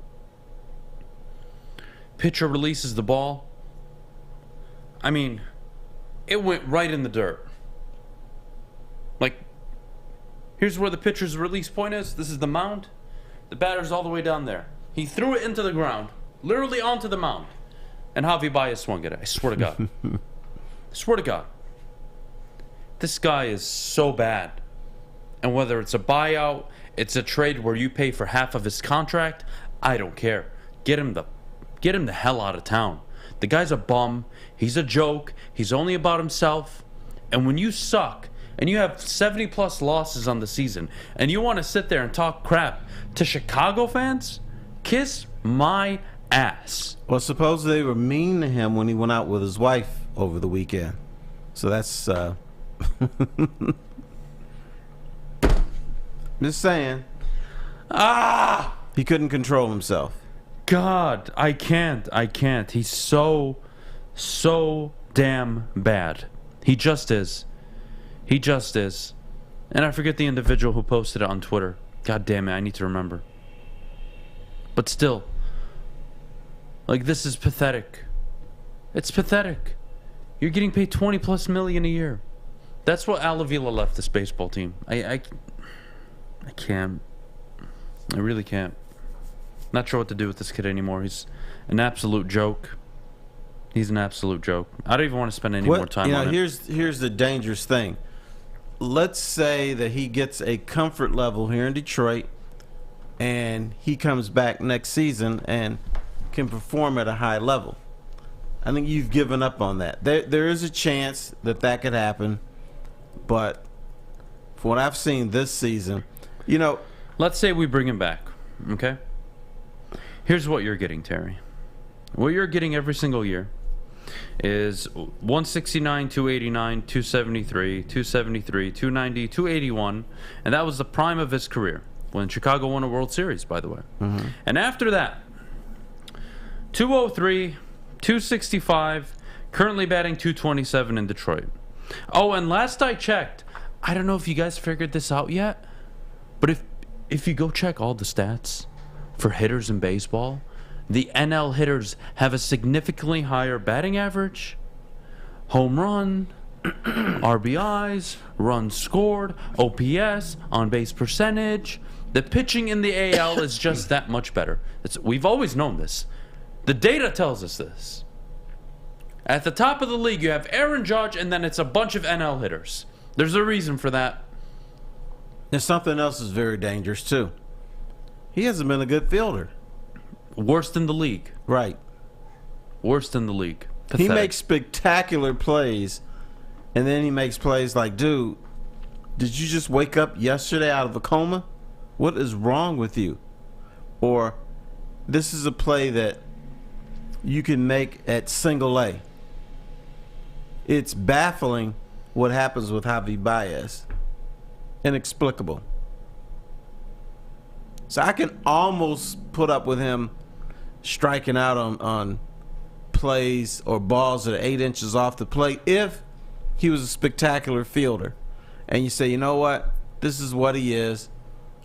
Pitcher releases the ball. I mean, it went right in the dirt. Like, here's where the pitcher's release point is. This is the mound. The batter's all the way down there. He threw it into the ground, literally onto the mound. And Javier Baez swung at it. I swear to God. I swear to God. This guy is so bad. And whether it's a buyout, it's a trade where you pay for half of his contract, I don't care. Get him the hell out of town. The guy's a bum. He's a joke. He's only about himself. And when you suck and you have 70+ losses on the season and you want to sit there and talk crap to Chicago fans, kiss my ass. Well, suppose they were mean to him when he went out with his wife over the weekend. So that's just saying. He couldn't control himself. God, I can't. He's so damn bad. He just is. And I forget the individual who posted it on Twitter. God damn it, I need to remember. But still, like, this is pathetic. It's pathetic. You're getting paid $20+ million a year. That's what Al Avila left this baseball team. I can't. I really can't. Not sure what to do with this kid anymore. He's an absolute joke. He's an absolute joke. I don't even want to spend any more time on it. Here's the dangerous thing. Let's say that he gets a comfort level here in Detroit and he comes back next season and can perform at a high level. I think you've given up on that. There is a chance that could happen, but from what I've seen this season, let's say we bring him back, okay? Here's what you're getting, Terry. What you're getting every single year is 169, 289, 273, 273, 290, 281, and that was the prime of his career when Chicago won a World Series, by the way. Mm-hmm. And after that, 203, 265, currently batting 227 in Detroit. Oh, and last I checked, I don't know if you guys figured this out yet, but if you go check all the stats for hitters in baseball, the NL hitters have a significantly higher batting average, home run, RBIs, runs scored, OPS, on-base percentage. The pitching in the AL is just that much better. We've always known this. The data tells us this. At the top of the league, you have Aaron Judge, and then it's a bunch of NL hitters. There's a reason for that. There's something else that's very dangerous, too. He hasn't been a good fielder. Worst in the league. Right. Worst in the league. Pathetic. He makes spectacular plays, and then he makes plays like, dude, did you just wake up yesterday out of a coma? What is wrong with you? Or, this is a play that you can make at single A. It's baffling what happens with Javier Baez. Inexplicable. So I can almost put up with him striking out on plays or balls that are 8 inches off the plate if he was a spectacular fielder. And you say, you know what? This is what he is.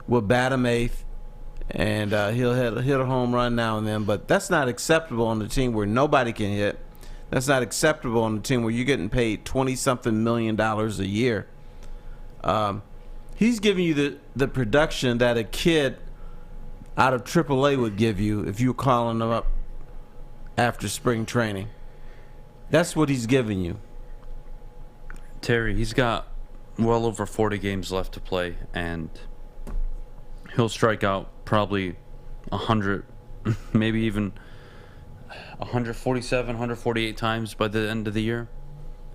We'll bat him eighth, and he'll hit a home run now and then. But that's not acceptable on the team where nobody can hit. That's not acceptable on the team where you're getting paid $20-something million a year. He's giving you the production that a kid out of AAA would give you if you were calling him up after spring training. That's what he's giving you. Terry, he's got well over 40 games left to play, and he'll strike out probably 100, maybe even 147, 148 times by the end of the year.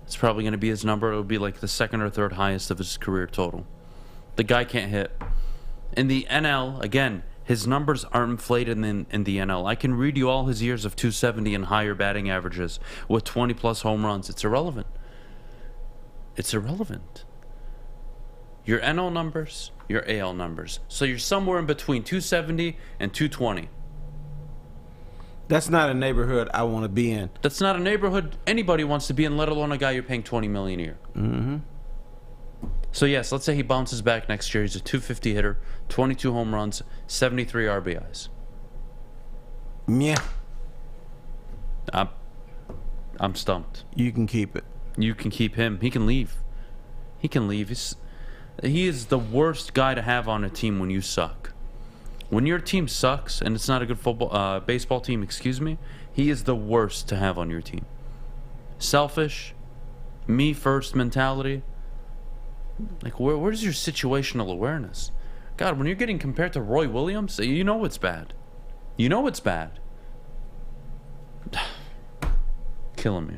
It's probably going to be his number. It'll be like the second or third highest of his career total. The guy can't hit. In the NL, again, his numbers are inflated in the NL. I can read you all his years of 270 and higher batting averages with 20-plus home runs. It's irrelevant. It's irrelevant. Your NL numbers, your AL numbers. So you're somewhere in between 270 and 220. That's not a neighborhood I want to be in. That's not a neighborhood anybody wants to be in, let alone a guy you're paying $20 million a year. Mm-hmm. So yes, let's say he bounces back next year. He's a 250 hitter, 22 home runs, 73 RBIs. Yeah. I'm stumped. You can keep it. You can keep him. He can leave. He can leave. He is the worst guy to have on a team when you suck. When your team sucks and it's not a good baseball team, he is the worst to have on your team. Selfish, me first mentality. Like, where's your situational awareness? God, when you're getting compared to Roy Williams, you know it's bad. You know it's bad. Killing me.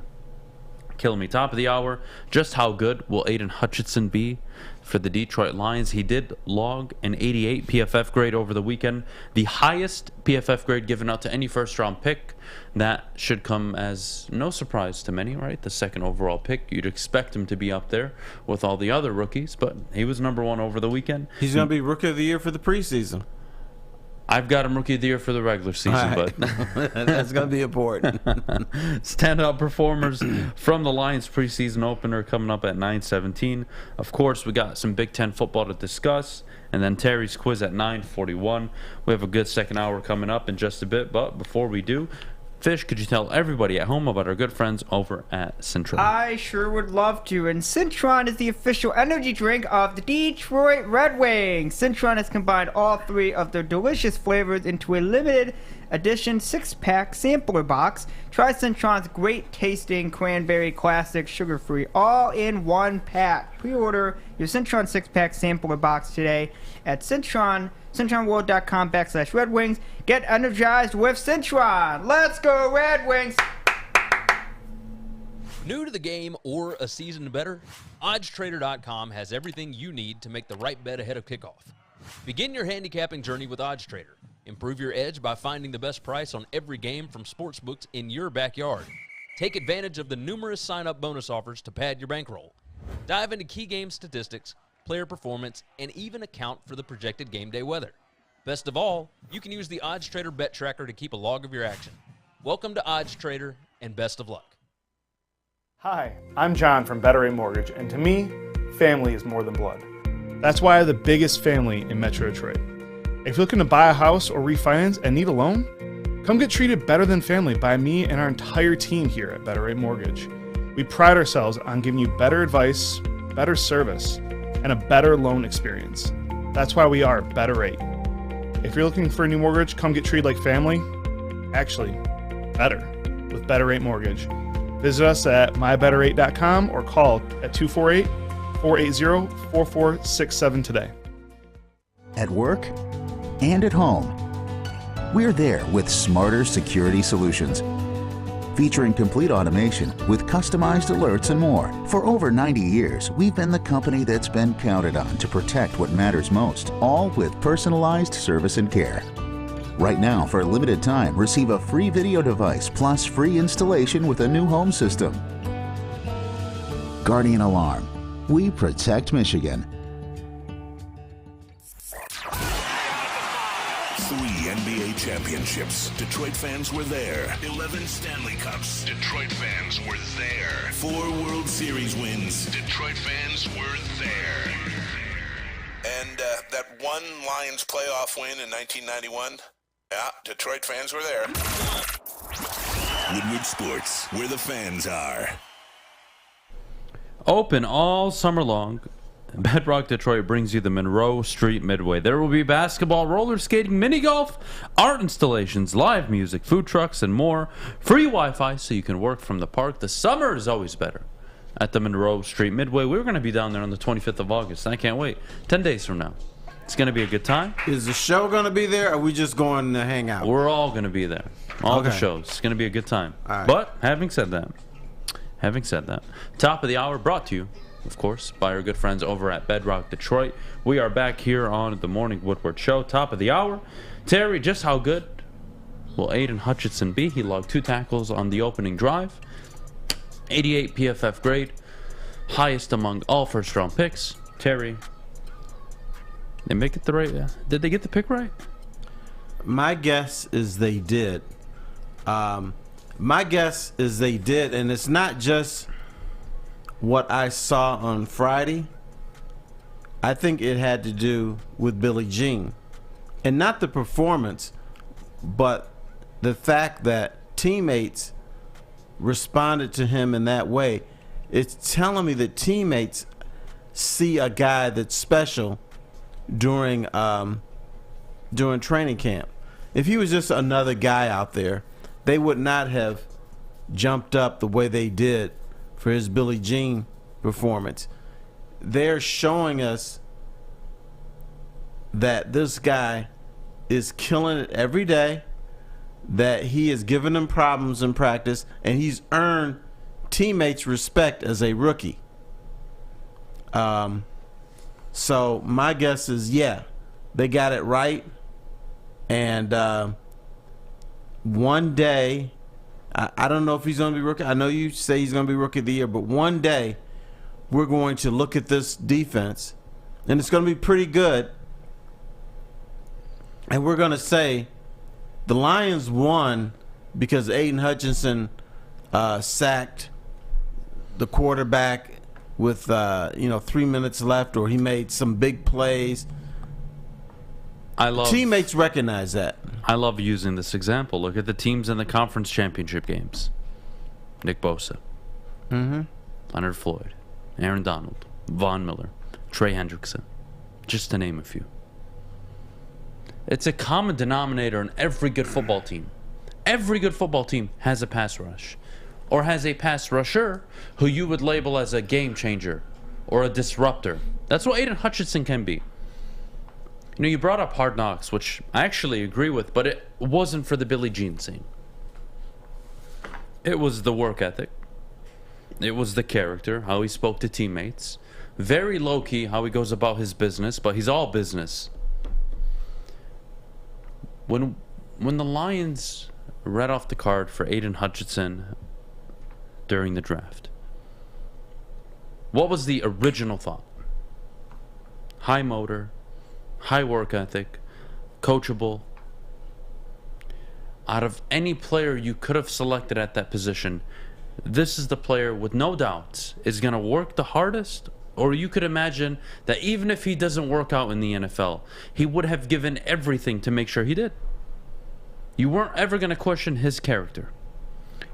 Top of the hour. Just how good will Aidan Hutchinson be for the Detroit Lions? He did log an 88 PFF grade over the weekend, the highest PFF grade given out to any first-round pick. That should come as no surprise to many, right? The second overall pick. You'd expect him to be up there with all the other rookies, but he was number one over the weekend. He's going to be Rookie of the Year for the preseason. I've got him Rookie of the Year for the regular season, right. But that's going to be important. Standout performers from the Lions preseason opener coming up at 9:17. Of course, we got some Big Ten football to discuss, and then Terry's quiz at 9:41. We have a good second hour coming up in just a bit, but before we do, Fish, could you tell everybody at home about our good friends over at Cintron? I sure would love to. And Cintron is the official energy drink of the Detroit Red Wings. Cintron has combined all three of their delicious flavors into a limited edition 6-pack sampler box. Try Cintron's great tasting cranberry classic sugar-free all in one pack. Pre-order your Cintron 6-pack sampler box today at CintronWorld.com/Red Wings. Get energized with Cintron. Let's go Red Wings! New to the game or a season better? OddsTrader.com has everything you need to make the right bet ahead of kickoff. Begin your handicapping journey with OddsTrader. Improve your edge by finding the best price on every game from sportsbooks in your backyard. Take advantage of the numerous sign-up bonus offers to pad your bankroll. Dive into key game statistics, player performance, and even account for the projected game day weather. Best of all, you can use the OddsTrader bet tracker to keep a log of your action. Welcome to OddsTrader, and best of luck. Hi, I'm John from Better Rate Mortgage, and to me, family is more than blood. That's why I have the biggest family in Metro Detroit. If you're looking to buy a house or refinance and need a loan, come get treated better than family by me and our entire team here at Better Rate Mortgage. We pride ourselves on giving you better advice, better service, and a better loan experience. That's why we are Better Rate. If you're looking for a new mortgage, come get treated like family. Actually, better with Better Rate Mortgage. Visit us at mybetterrate.com or call at 248-480-4467 today. At work and at home, we're there with smarter security solutions. Featuring complete automation with customized alerts and more. For over 90 years, we've been the company that's been counted on to protect what matters most, all with personalized service and care. Right now, for a limited time, receive a free video device plus free installation with a new home system. Guardian Alarm. We protect Michigan. 3 NBA championships. Detroit fans were there. 11 Stanley Cups. Detroit fans were there. 4 World Series wins. Detroit fans were there. And that one Lions playoff win in 1991, yeah, Detroit fans were there. Woodward Sports, where the fans are. Open all summer long, Bedrock Detroit brings you the Monroe Street Midway. There will be basketball, roller skating, mini golf, art installations, live music, food trucks, and more. Free Wi-Fi so you can work from the park. The summer is always better at the Monroe Street Midway. We're going to be down there on the 25th of August. I can't wait. 10 days from now. It's going to be a good time. Is the show going to be there, or are we just going to hang out? We're all going to be there. All the shows. It's going to be a good time. All right. But having said that, top of the hour brought to you, of course, by our good friends over at Bedrock Detroit. We are back here on the Morning Woodward Show. Top of the hour. Terry, just how good will Aidan Hutchinson be? He logged 2 tackles on the opening drive. 88 PFF grade. Highest among all first-round picks. Terry, they make it the right... did they get the pick right? My guess is they did. My guess is they did, and it's not just what I saw on Friday. I think it had to do with Billie Jean. And not the performance, but the fact that teammates responded to him in that way. It's telling me that teammates see a guy that's special during training camp. If he was just another guy out there, they would not have jumped up the way they did for his Billie Jean performance. They're showing us that this guy is killing it every day, that he is giving them problems in practice, and he's earned teammates' respect as a rookie. So my guess is, yeah, they got it right. And one day, I don't know if he's going to be rookie. I know you say he's going to be rookie of the year, but one day we're going to look at this defense, and it's going to be pretty good. And we're going to say the Lions won because Aidan Hutchinson sacked the quarterback with 3 minutes left, or he made some big plays. Teammates recognize that. I love using this example. Look at the teams in the conference championship games. Nick Bosa. Leonard Floyd. Aaron Donald. Von Miller. Trey Hendrickson. Just to name a few. It's a common denominator in every good football team. Every good football team has a pass rush. Or has a pass rusher who you would label as a game changer or a disruptor. That's what Aidan Hutchinson can be. You know, you brought up Hard Knocks, which I actually agree with, but it wasn't for the Billie Jean scene. It was the work ethic. It was the character, how he spoke to teammates. Very low-key how he goes about his business, but he's all business. When the Lions read off the card for Aidan Hutchinson during the draft, what was the original thought? High motor, high work ethic, coachable. Out of any player you could have selected at that position, this is the player with no doubts is going to work the hardest. Or you could imagine that even if he doesn't work out in the NFL, he would have given everything to make sure he did. You weren't ever going to question his character,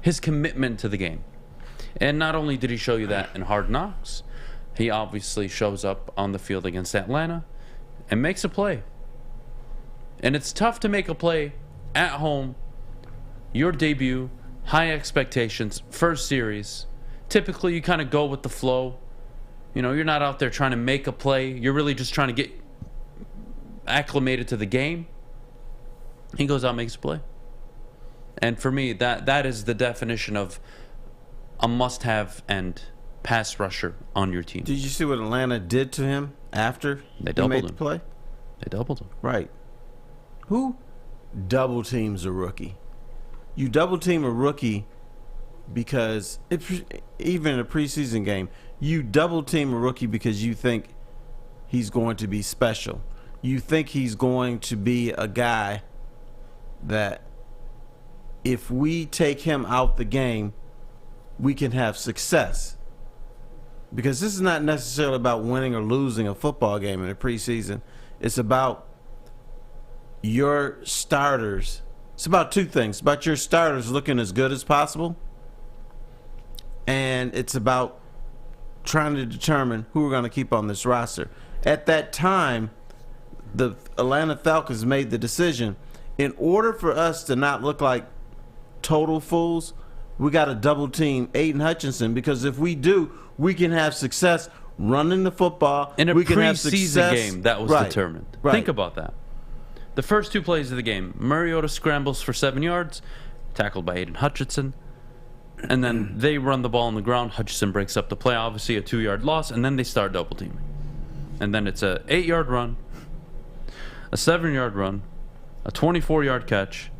his commitment to the game. And not only did he show you that in Hard Knocks, he obviously shows up on the field against Atlanta and makes a play. And it's tough to make a play at home, your debut, high expectations, first series. Typically, you kind of go with the flow. You know, you're not out there trying to make a play. You're really just trying to get acclimated to the game. He goes out and makes a play. And for me, that is the definition of a must-have and pass rusher on your team. Did you see what Atlanta did to him after he made the play? They doubled him. Right. Who double teams a rookie? You double team a rookie because even in a preseason game, you double team a rookie because you think he's going to be special. You think he's going to be a guy that if we take him out the game, we can have success. Because this is not necessarily about winning or losing a football game in the preseason. It's about your starters. It's about two things. It's about your starters looking as good as possible, and it's about trying to determine who we're going to keep on this roster. At that time, the Atlanta Falcons made the decision, in order for us to not look like total fools, we got to double team Aidan Hutchinson, because if we do, we can have success running the football. In a we can have preseason success. game, that was determined. Right. Think about that. The first two plays of the game, Mariota scrambles for 7 yards, tackled by Aidan Hutchinson, and then they run the ball on the ground. Hutchinson breaks up the play, obviously a 2-yard loss, and then they start double teaming. And then it's a 8-yard run, a 7-yard run, a 24-yard catch,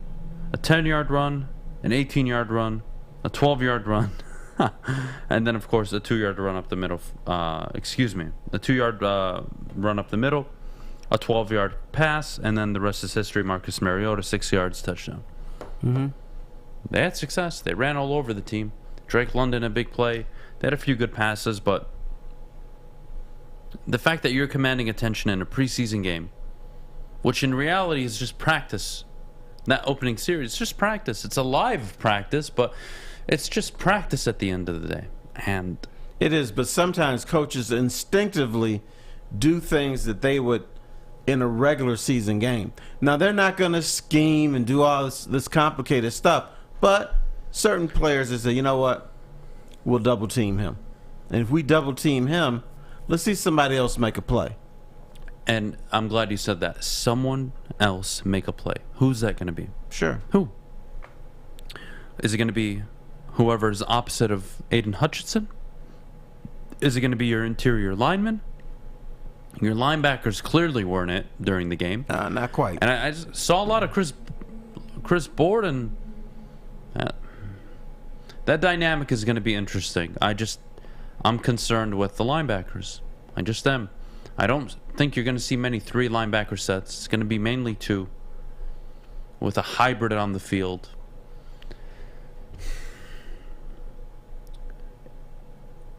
a 10-yard run, an 18-yard run, a 12-yard run, and then, of course, a 2-yard run up the middle. A 2-yard run up the middle, a 12-yard pass, and then the rest is history. Marcus Mariota, 6 yards, touchdown. Mm-hmm. They had success. They ran all over the team. Drake London, a big play. They had a few good passes, but the fact that you're commanding attention in a preseason game, which in reality is just practice, that opening series, it's just practice. It's a live practice, but it's just practice at the end of the day. And it is, but sometimes coaches instinctively do things that they would in a regular season game. Now, they're not going to scheme and do all this complicated stuff, but certain players, they say, you know what, we'll double team him. And if we double team him, let's see somebody else make a play. And I'm glad you said that. Someone else make a play. Who's that going to be? Sure. Who? Is it going to be whoever's opposite of Aidan Hutchinson? Is it going to be your interior lineman? Your linebackers clearly weren't it during the game. Not quite. And I just saw a lot of Chris Board, and that dynamic is going to be interesting. I'm concerned with the linebackers. I just am. I don't think you're going to see many 3 linebacker sets. It's going to be mainly 2 with a hybrid on the field.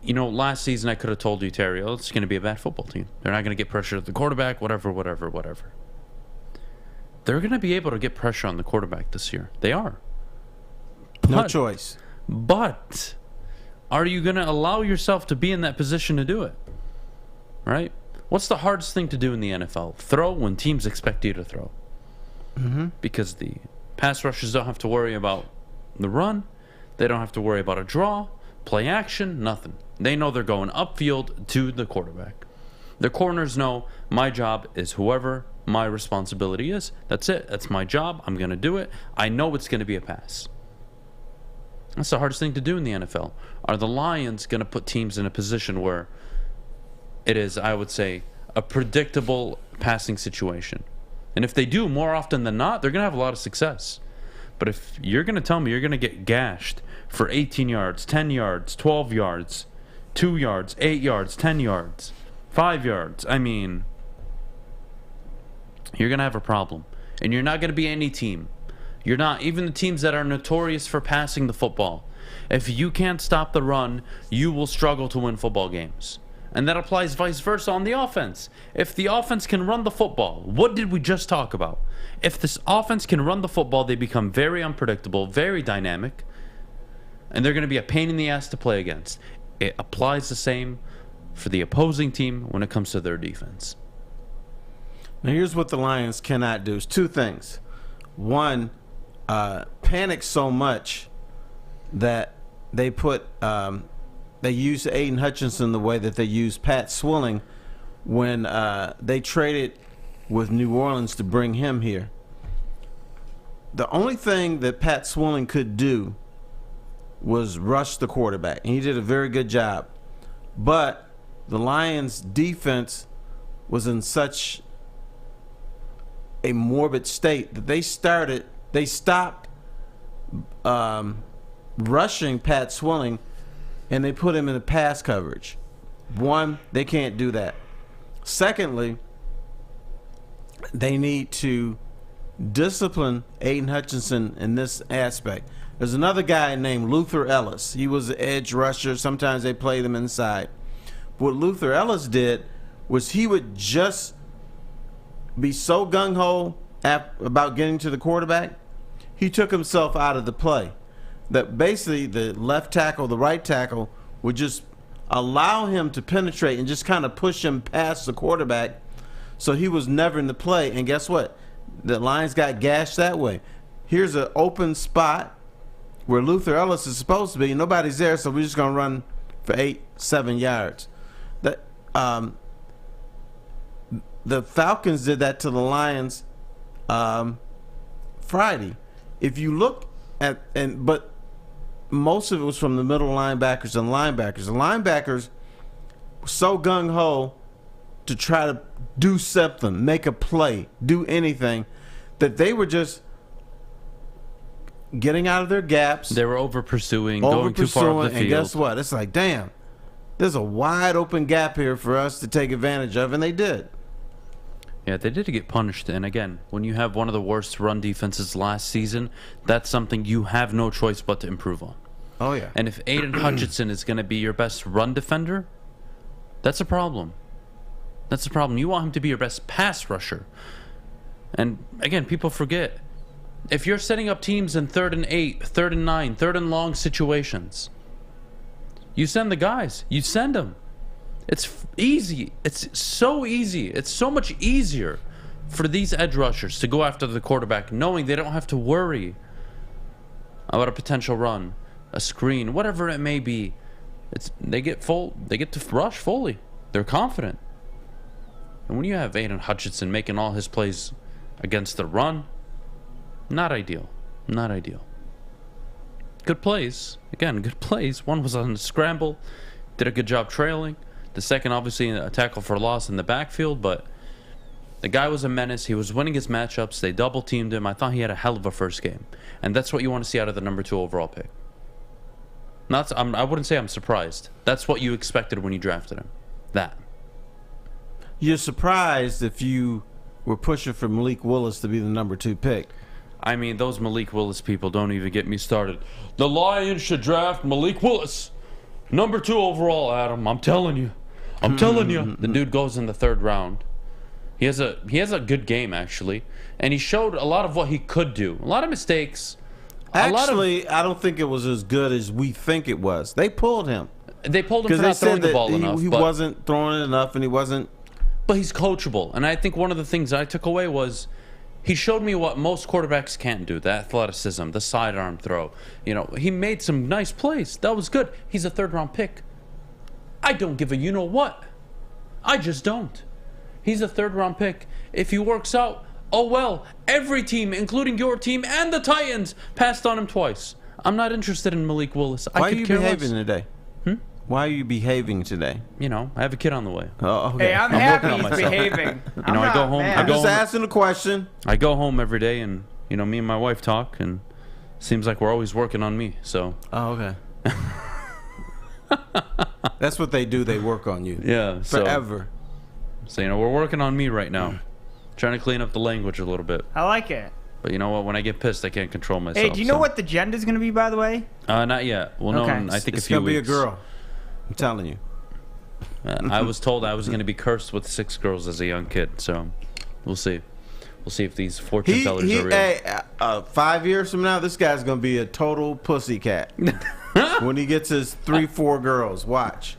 You know, last season I could have told you, Terry, it's going to be a bad football team. They're not going to get pressure at the quarterback, whatever. They're going to be able to get pressure on the quarterback this year. They are. No choice. But are you going to allow yourself to be in that position to do it? Right? What's the hardest thing to do in the NFL? Throw when teams expect you to throw. Mm-hmm. Because the pass rushers don't have to worry about the run. They don't have to worry about a draw, play action, nothing. They know they're going upfield to the quarterback. The corners know my job is whoever my responsibility is. That's it. That's my job. I'm going to do it. I know it's going to be a pass. That's the hardest thing to do in the NFL. Are the Lions going to put teams in a position where it is, I would say, a predictable passing situation? And if they do, more often than not, they're going to have a lot of success. But if you're going to tell me you're going to get gashed for 18 yards, 10 yards, 12 yards, 2 yards, 8 yards, 10 yards, 5 yards, I mean, you're going to have a problem. And you're not going to be any team. You're not, even the teams that are notorious for passing the football. If you can't stop the run, you will struggle to win football games. And that applies vice versa on the offense. If the offense can run the football, what did we just talk about? If this offense can run the football, they become very unpredictable, very dynamic, and they're going to be a pain in the ass to play against. It applies the same for the opposing team when it comes to their defense. Now, here's what the Lions cannot do. It's 2 things. One, panic so much that they put they used Aidan Hutchinson the way that they used Pat Swilling when they traded with New Orleans to bring him here. The only thing that Pat Swilling could do was rush the quarterback, and he did a very good job. But the Lions' defense was in such a morbid state that they stopped rushing Pat Swilling, and they put him in the pass coverage. One, they can't do that. Secondly, they need to discipline Aidan Hutchinson in this aspect. There's another guy named Luther Ellis. He was an edge rusher. Sometimes they played him inside. But what Luther Ellis did was he would just be so gung-ho about getting to the quarterback, he took himself out of the play. That basically the left tackle, the right tackle would just allow him to penetrate and just kind of push him past the quarterback, so he was never in the play. And guess what? The Lions got gashed that way. Here's an open spot where Luther Ellis is supposed to be. Nobody's there, so we're just going to run for 7 yards. The Falcons did that to the Lions Friday. If you look at, but most of it was from the middle linebackers and linebackers. The linebackers were so gung-ho to try to do something, make a play, do anything, that they were just getting out of their gaps. They were over-pursuing, going too far up the field. And guess what? It's like, damn, there's a wide open gap here for us to take advantage of, and they did. Yeah, they did get punished. And again, when you have one of the worst run defenses last season, that's something you have no choice but to improve on. Oh, yeah. And if Aidan Hutchinson is going to be your best run defender, that's a problem. That's a problem. You want him to be your best pass rusher. And again, people forget, if you're setting up teams in 3rd and 8, 3rd and 9, 3rd and long situations, you send the guys. You send them. It's easy. It's so easy. It's so much easier for these edge rushers to go after the quarterback, knowing they don't have to worry about a potential run, a screen, whatever it may be. They get to rush fully. They're confident. And when you have Aidan Hutchinson making all his plays against the run, not ideal. Not ideal. Good plays. Again, good plays. One was on the scramble. Did a good job trailing. The second, obviously, a tackle for loss in the backfield, but the guy was a menace. He was winning his matchups. They double-teamed him. I thought he had a hell of a first game. And that's what you want to see out of the number 2 overall pick. I wouldn't say I'm surprised. That's what you expected when you drafted him. That. You're surprised if you were pushing for Malik Willis to be the number 2 pick. I mean, those Malik Willis people don't even get me started. The Lions should draft Malik Willis. Number 2 overall, Adam. I'm telling you. I'm telling you. The dude goes in the 3rd round. He has a good game, actually. And he showed a lot of what he could do. A lot of mistakes. Actually, I don't think it was as good as we think it was. They pulled him. They pulled him for not throwing the ball enough. He wasn't throwing it enough, and he wasn't. But he's coachable. And I think one of the things I took away was he showed me what most quarterbacks can't do, the athleticism, the sidearm throw. You know, he made some nice plays. That was good. He's a 3rd-round pick. I don't give a you-know-what. I just don't. He's a 3rd-round pick. If he works out, oh well. Every team, including your team and the Titans, passed on him twice. I'm not interested in Malik Willis. Why are you behaving today? Why are you behaving today? You know, I have a kid on the way. Oh, okay. Hey, I'm happy he's behaving. You know, I go home. I'm just asking a question. I go home every day, and you know, me and my wife talk, and it seems like we're always working on me. So. Oh, okay. That's what they do. They work on you. Yeah. Forever. So you know, we're working on me right now, trying to clean up the language a little bit. I like it. But you know what? When I get pissed, I can't control myself. Hey, do you know what the gender's going to be, by the way? Not yet. We'll know in, I think, a few weeks. It's going to be a girl. I'm telling you. I was told I was going to be cursed with 6 girls as a young kid, so we'll see. We'll see if these fortune tellers are real. Hey, 5 years from now, this guy's going to be a total pussycat. When he gets his 3-4 girls, watch.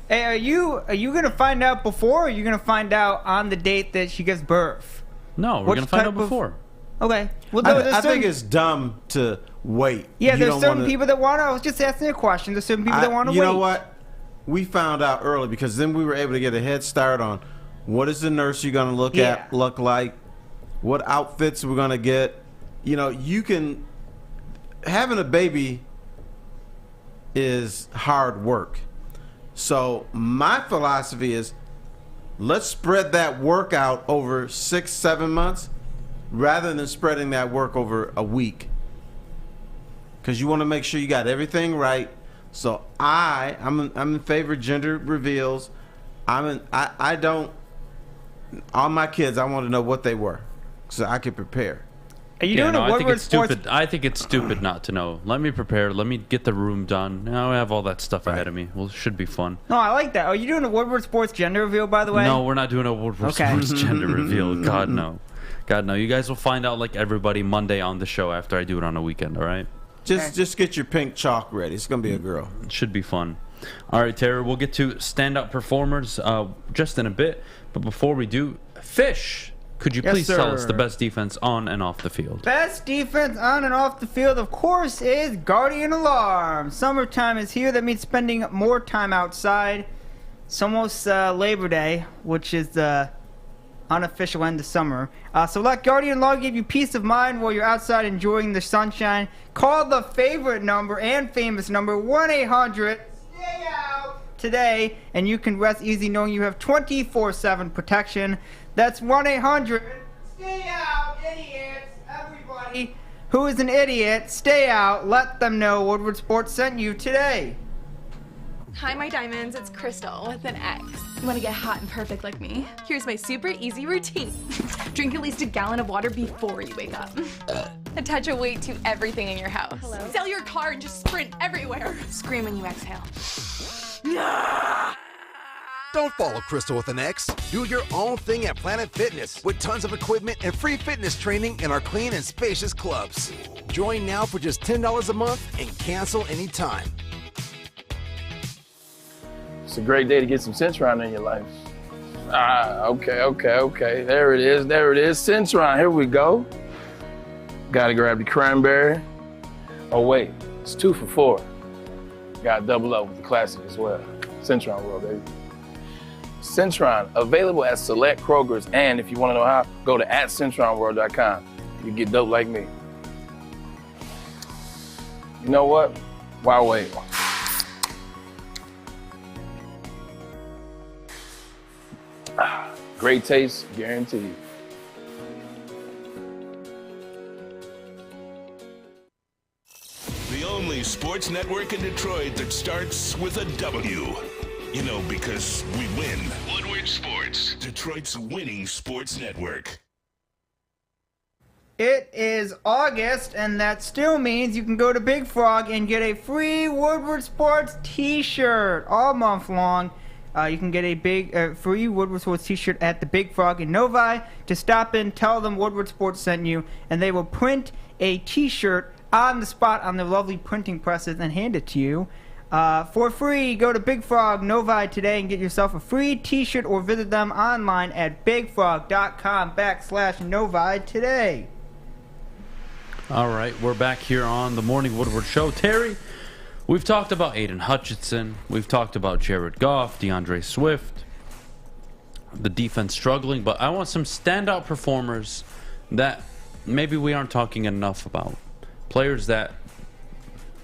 Hey, are you going to find out before, or are you going to find out on the date that she gives birth? No, we're going to find out before. Okay. Well, I think it's dumb to wait. Yeah, there's certain people that want to. I was just asking a question. There's certain people that want to wait. You know what? We found out early because then we were able to get a head start on what is the nurse you're going to look like, what outfits we're going to get. You know, having a baby is hard work. So my philosophy is let's spread that work out over 6-7 months rather than spreading that work over a week. Because you want to make sure you got everything right. So I'm in favor of gender reveals. I don't. All my kids, I want to know what they were. so I could prepare. Are you doing a Woodward Sports? I think it's stupid not to know. Let me prepare. Let me get the room done. Now I have all that stuff ahead of me. Well, it should be fun. No, I like that. Are you doing a Woodward Sports gender reveal, by the way? No, we're not doing a Woodward Sports gender reveal. God, no. God, no. You guys will find out like everybody Monday on the show after I do it on a weekend, all right? Just get your pink chalk ready. It's going to be a girl. It should be fun. All right, Terry, we'll get to standout performers just in a bit. But before we do, Fish, could you please tell us the best defense on and off the field? Best defense on and off the field, of course, is Guardian Alarm. Summertime is here. That means spending more time outside. It's almost Labor Day, which is the unofficial end of summer. So let Guardian Alarm give you peace of mind while you're outside enjoying the sunshine. Call the favorite number and famous number, 1-800-STAY-OUT today, and you can rest easy knowing you have 24/7 protection. That's 1-800-STAY-OUT, idiots, everybody who is an idiot, stay out. Let them know Woodward Sports sent you today. Hi, my diamonds. It's Crystal with an X. You want to get hot and perfect like me? Here's my super easy routine. Drink at least a gallon of water before you wake up. Attach a weight to everything in your house. Hello? Sell your car and just sprint everywhere. Scream when you exhale. Don't follow Crystal with an X. Do your own thing at Planet Fitness with tons of equipment and free fitness training in our clean and spacious clubs. Join now for just $10 a month and cancel anytime. It's a great day to get some Centron in your life. Okay. There it is. Centron, here we go. Gotta grab the cranberry. Oh wait, it's 2 for $4. Gotta double up with the classic as well. Centron World, baby. Centron, available at select Krogers, and if you want to know how, go to @CentronWorld.com. You get dope like me. You know what? Why wait? Great taste, guaranteed. The only sports network in Detroit that starts with a W. You know, because we win. Woodward Sports, Detroit's winning sports network. It is August, and that still means you can go to Big Frog and get a free Woodward Sports t-shirt all month long. You can get a free Woodward Sports t-shirt at the Big Frog in Novi. To stop in, tell them Woodward Sports sent you, and they will print a t-shirt on the spot on their lovely printing presses and hand it to you. For free, go to Big Frog Novi today and get yourself a free t-shirt, or visit them online at bigfrog.com/Novi today. All right, we're back here on the Morning Woodward Show. Terry, we've talked about Aidan Hutchinson. We've talked about Jared Goff, DeAndre Swift, the defense struggling, but I want some standout performers that maybe we aren't talking enough about. Players that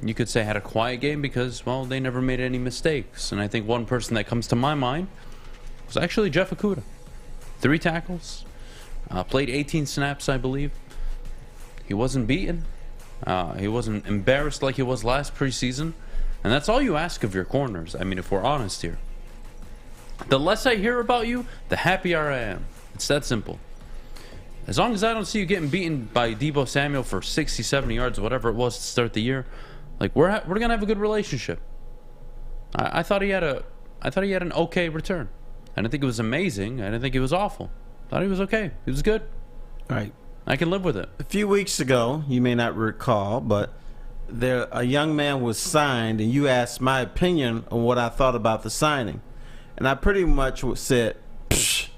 you could say had a quiet game because, well, they never made any mistakes. And I think one person that comes to my mind was actually Jeff Okudah. 3 tackles, played 18 snaps, I believe. He wasn't beaten. He wasn't embarrassed like he was last preseason. And that's all you ask of your corners. I mean, if we're honest here. The less I hear about you, the happier I am. It's that simple. As long as I don't see you getting beaten by Deebo Samuel for 60, 70 yards, whatever it was to start the year, like we're gonna have a good relationship. I thought he had an okay return. I didn't think it was amazing. I didn't think it was awful. I thought he was okay. He was good. All right. I can live with it. A few weeks ago, you may not recall, but a young man was signed, and you asked my opinion on what I thought about the signing, and I pretty much said, psh,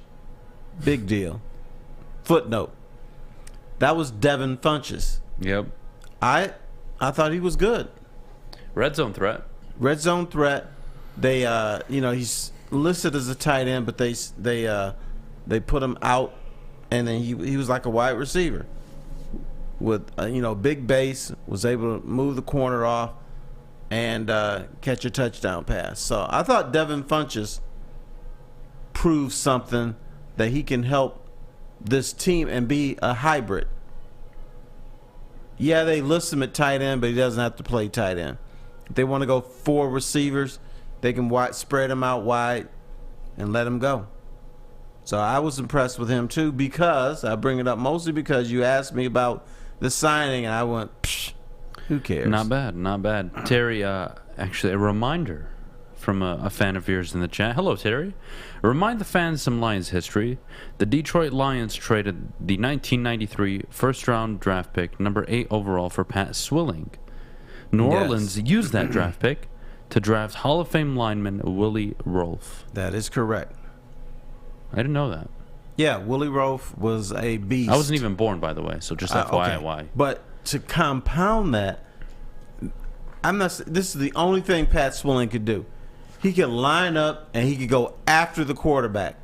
big deal. Footnote. That was Devin Funchess. Yep. I thought he was good. Red zone threat. Red zone threat. They he's listed as a tight end, but they put him out, and then he was like a wide receiver with big base, was able to move the corner off and catch a touchdown pass. So I thought Devin Funchess proved something that he can help this team and be a hybrid. Yeah, they list him at tight end, but he doesn't have to play tight end. If they want to go 4 receivers, they can spread him out wide and let him go. So I was impressed with him too, because I bring it up mostly because you asked me about the signing, and I went, psh, who cares? Not bad, not bad. Terry, actually, a reminder from a fan of yours in the chat. Hello, Terry. Remind the fans some Lions history. The Detroit Lions traded the 1993 first-round draft pick, number 8 overall, for Pat Swilling. New Orleans used that draft pick to draft Hall of Fame lineman Willie Rolfe. That is correct. I didn't know that. Yeah, Willie Rolfe was a beast. I wasn't even born, by the way, so just FYI. Okay. But to compound that, this is the only thing Pat Swilling could do. He could line up and he could go after the quarterback.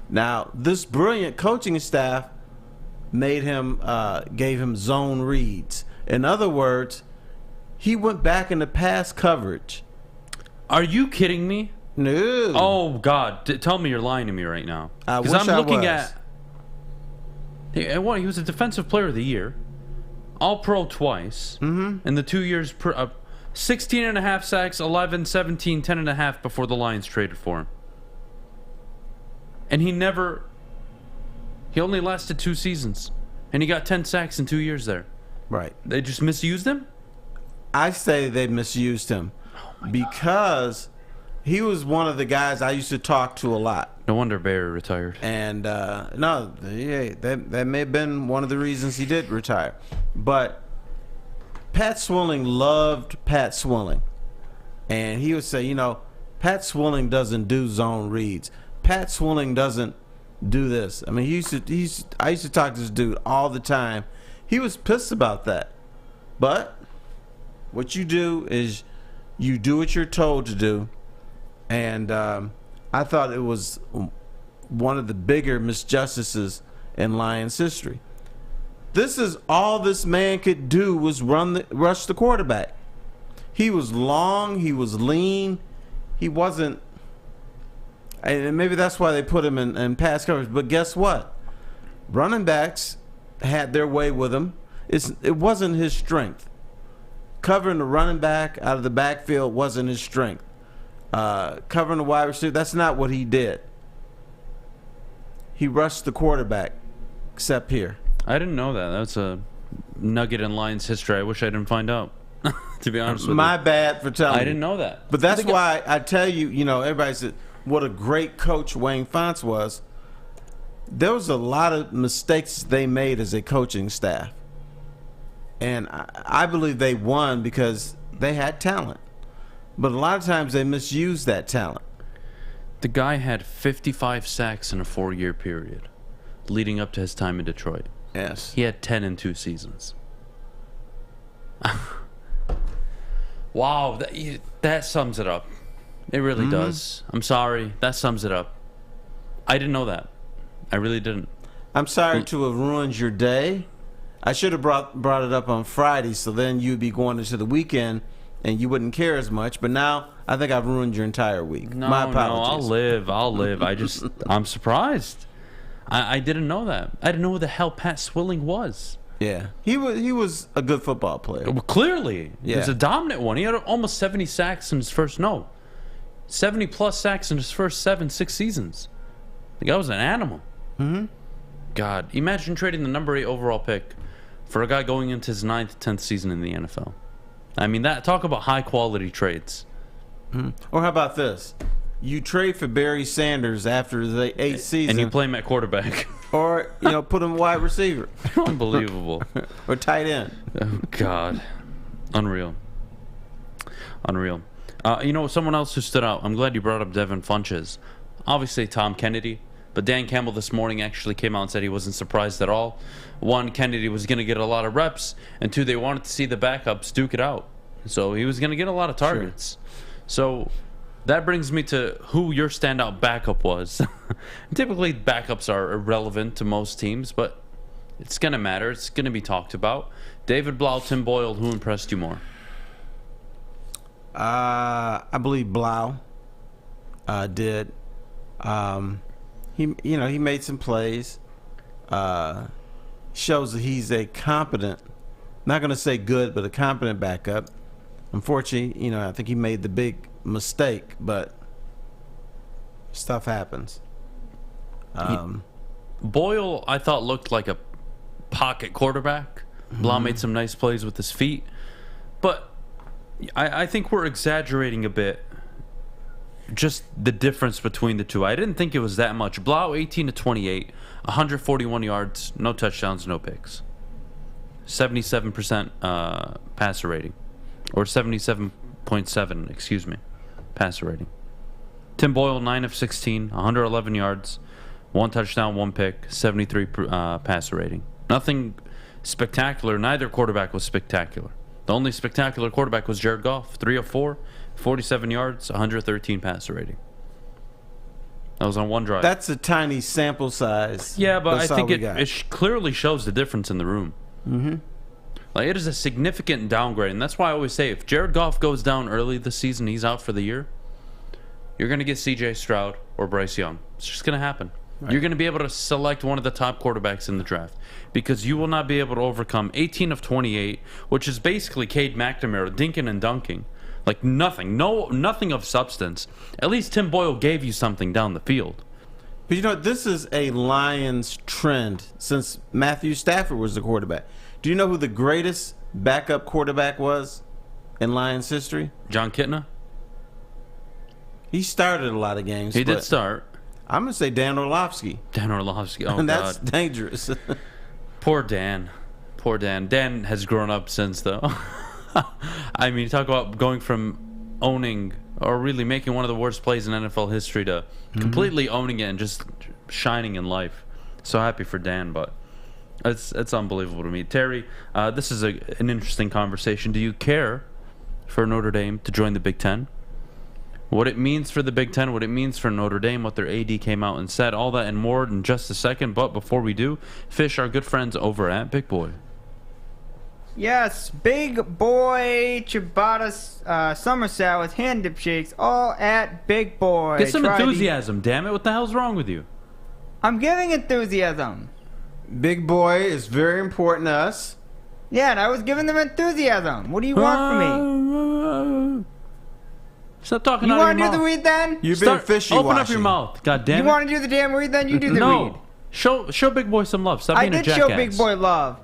Now, this brilliant coaching staff gave him zone reads. In other words, he went back into pass coverage. Are you kidding me? No. Oh, God. Tell me you're lying to me right now. Because I'm looking at... He was a Defensive Player of the Year. All-Pro twice. In the 2 years... 16 and a half sacks, 11, 17, 10 and a half before the Lions traded for him. And he only lasted 2 seasons. And he got 10 sacks in 2 years there. Right. They just misused him? I say they misused him because he was one of the guys I used to talk to a lot. No wonder Barry retired. And that may have been one of the reasons he did retire. But Pat Swilling loved Pat Swilling. And he would say, Pat Swilling doesn't do zone reads. Pat Swilling doesn't do this. I mean, I used to talk to this dude all the time. He was pissed about that. But what you do is you do what you're told to do. And I thought it was one of the bigger misjustices in Lions history. This is all this man could do was rush the quarterback. He was long, he was lean, he wasn't, and maybe that's why they put him in pass coverage. But guess what? Running backs had their way with him. It wasn't his strength. Covering the running back out of the backfield wasn't his strength. Covering the wide receiver, that's not what he did. He rushed the quarterback, except here. I didn't know that. That's a nugget in Lions history I wish I didn't find out, to be honest with you. My bad for telling you. I didn't know that. But that's why I tell you, everybody said what a great coach Wayne Fontes was. There was a lot of mistakes they made as a coaching staff. And I believe they won because they had talent. But a lot of times they misused that talent. The guy had 55 sacks in a 4-year period leading up to his time in Detroit. Yes. He had 10 in 2 seasons. Wow, that sums it up. It really does. I'm sorry. That sums it up. I didn't know that. I really didn't. I'm sorry to have ruined your day. I should have brought it up on Friday, so then you'd be going into the weekend and you wouldn't care as much. But now I think I've ruined your entire week. My apologies. I'll live. I'm surprised. I didn't know that. I didn't know who the hell Pat Swilling was. Yeah, he was a good football player. Well, clearly, yeah. He was a dominant one. He had almost 70 sacks in his 70 plus sacks in his first 7-6 seasons. The guy was an animal. God, imagine trading the number 8 overall pick for a guy going into his 9th, 10th season in the NFL. I mean, talk about high quality trades. Or how about this? You trade for Barry Sanders after the 8th season, and you play him at quarterback, or put him wide receiver. Unbelievable. Or tight end. Oh God, unreal. Someone else who stood out. I'm glad you brought up Devin Funchess. Obviously Tom Kennedy, but Dan Campbell this morning actually came out and said he wasn't surprised at all. 1, Kennedy was going to get a lot of reps, and 2, they wanted to see the backups duke it out, so he was going to get a lot of targets. So that brings me to who your standout backup was. Typically, backups are irrelevant to most teams, but it's going to matter. It's going to be talked about. David Blau, Tim Boyle, who impressed you more? I believe Blau did. He made some plays. Shows that he's a competent, not going to say good, but a competent backup. Unfortunately, I think he made the big mistake, but stuff happens. Boyle, I thought, looked like a pocket quarterback. Blau made some nice plays with his feet. But I think we're exaggerating a bit just the difference between the two. I didn't think it was that much. Blau, 18 to 28, 141 yards, no touchdowns, no picks. 77% passer rating. Or 77.7, excuse me, passer rating. Tim Boyle, 9 of 16, 111 yards, 1 touchdown, 1 pick, 73 passer rating. Nothing spectacular. Neither quarterback was spectacular. The only spectacular quarterback was Jared Goff, 3 of 4, 47 yards, 113 passer rating. That was on one drive. That's a tiny sample size. Yeah, but I think it clearly shows the difference in the room. Mm-hmm. Like, it is a significant downgrade, and that's why I always say if Jared Goff goes down early this season, he's out for the year, you're going to get C.J. Stroud or Bryce Young. It's just going to happen. Right. You're going to be able to select one of the top quarterbacks in the draft because you will not be able to overcome 18 of 28, which is basically Cade McNamara dinking and dunking. Like nothing. Nothing of substance. At least Tim Boyle gave you something down the field. But you know, this is a Lions trend since Matthew Stafford was the quarterback. Do you know who the greatest backup quarterback was in Lions history? John Kitna? He started a lot of games. He did start. I'm going to say Dan Orlovsky. Dan Orlovsky. Oh, and that's God. dangerous. Poor Dan. Poor Dan. Dan has grown up since, though. I mean, talk about going from owning or really making one of the worst plays in NFL history to completely owning it and just shining in life. So happy for Dan, but it's unbelievable to me. Terry, this is an interesting conversation. Do you care for Notre Dame to join the Big Ten? What it means for the Big Ten, what it means for Notre Dame, what their AD came out and said, all that and more in just a second. But before we do, Fish, our good friends over at Big Boy. Yes, Big Boy ciabatta summer salads, hand dip shakes, all at Big Boy. Get some enthusiasm, damn it. What the hell's wrong with you? I'm giving enthusiasm. Big Boy is very important to us. Yeah, and I was giving them enthusiasm. What do you want from me? Stop talking you out of your want to do mouth. the read then? You've been fishy Open washing. up your mouth. God damn it. You want to do the damn read then? You do the read. Show Big Boy some love. Stop I being a did jackass. show Big Boy love.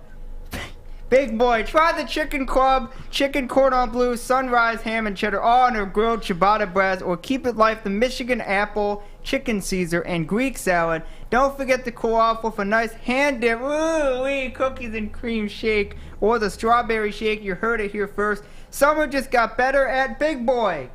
Big Boy, try the Chicken Club, chicken cordon bleu, sunrise ham and cheddar, all on a grilled ciabatta bread, or keep it life the Michigan apple, chicken Caesar, and Greek salad. Don't forget to cool off with a nice hand dip, cookies and cream shake, or the strawberry shake. You heard it here first. Summer just got better at Big Boy.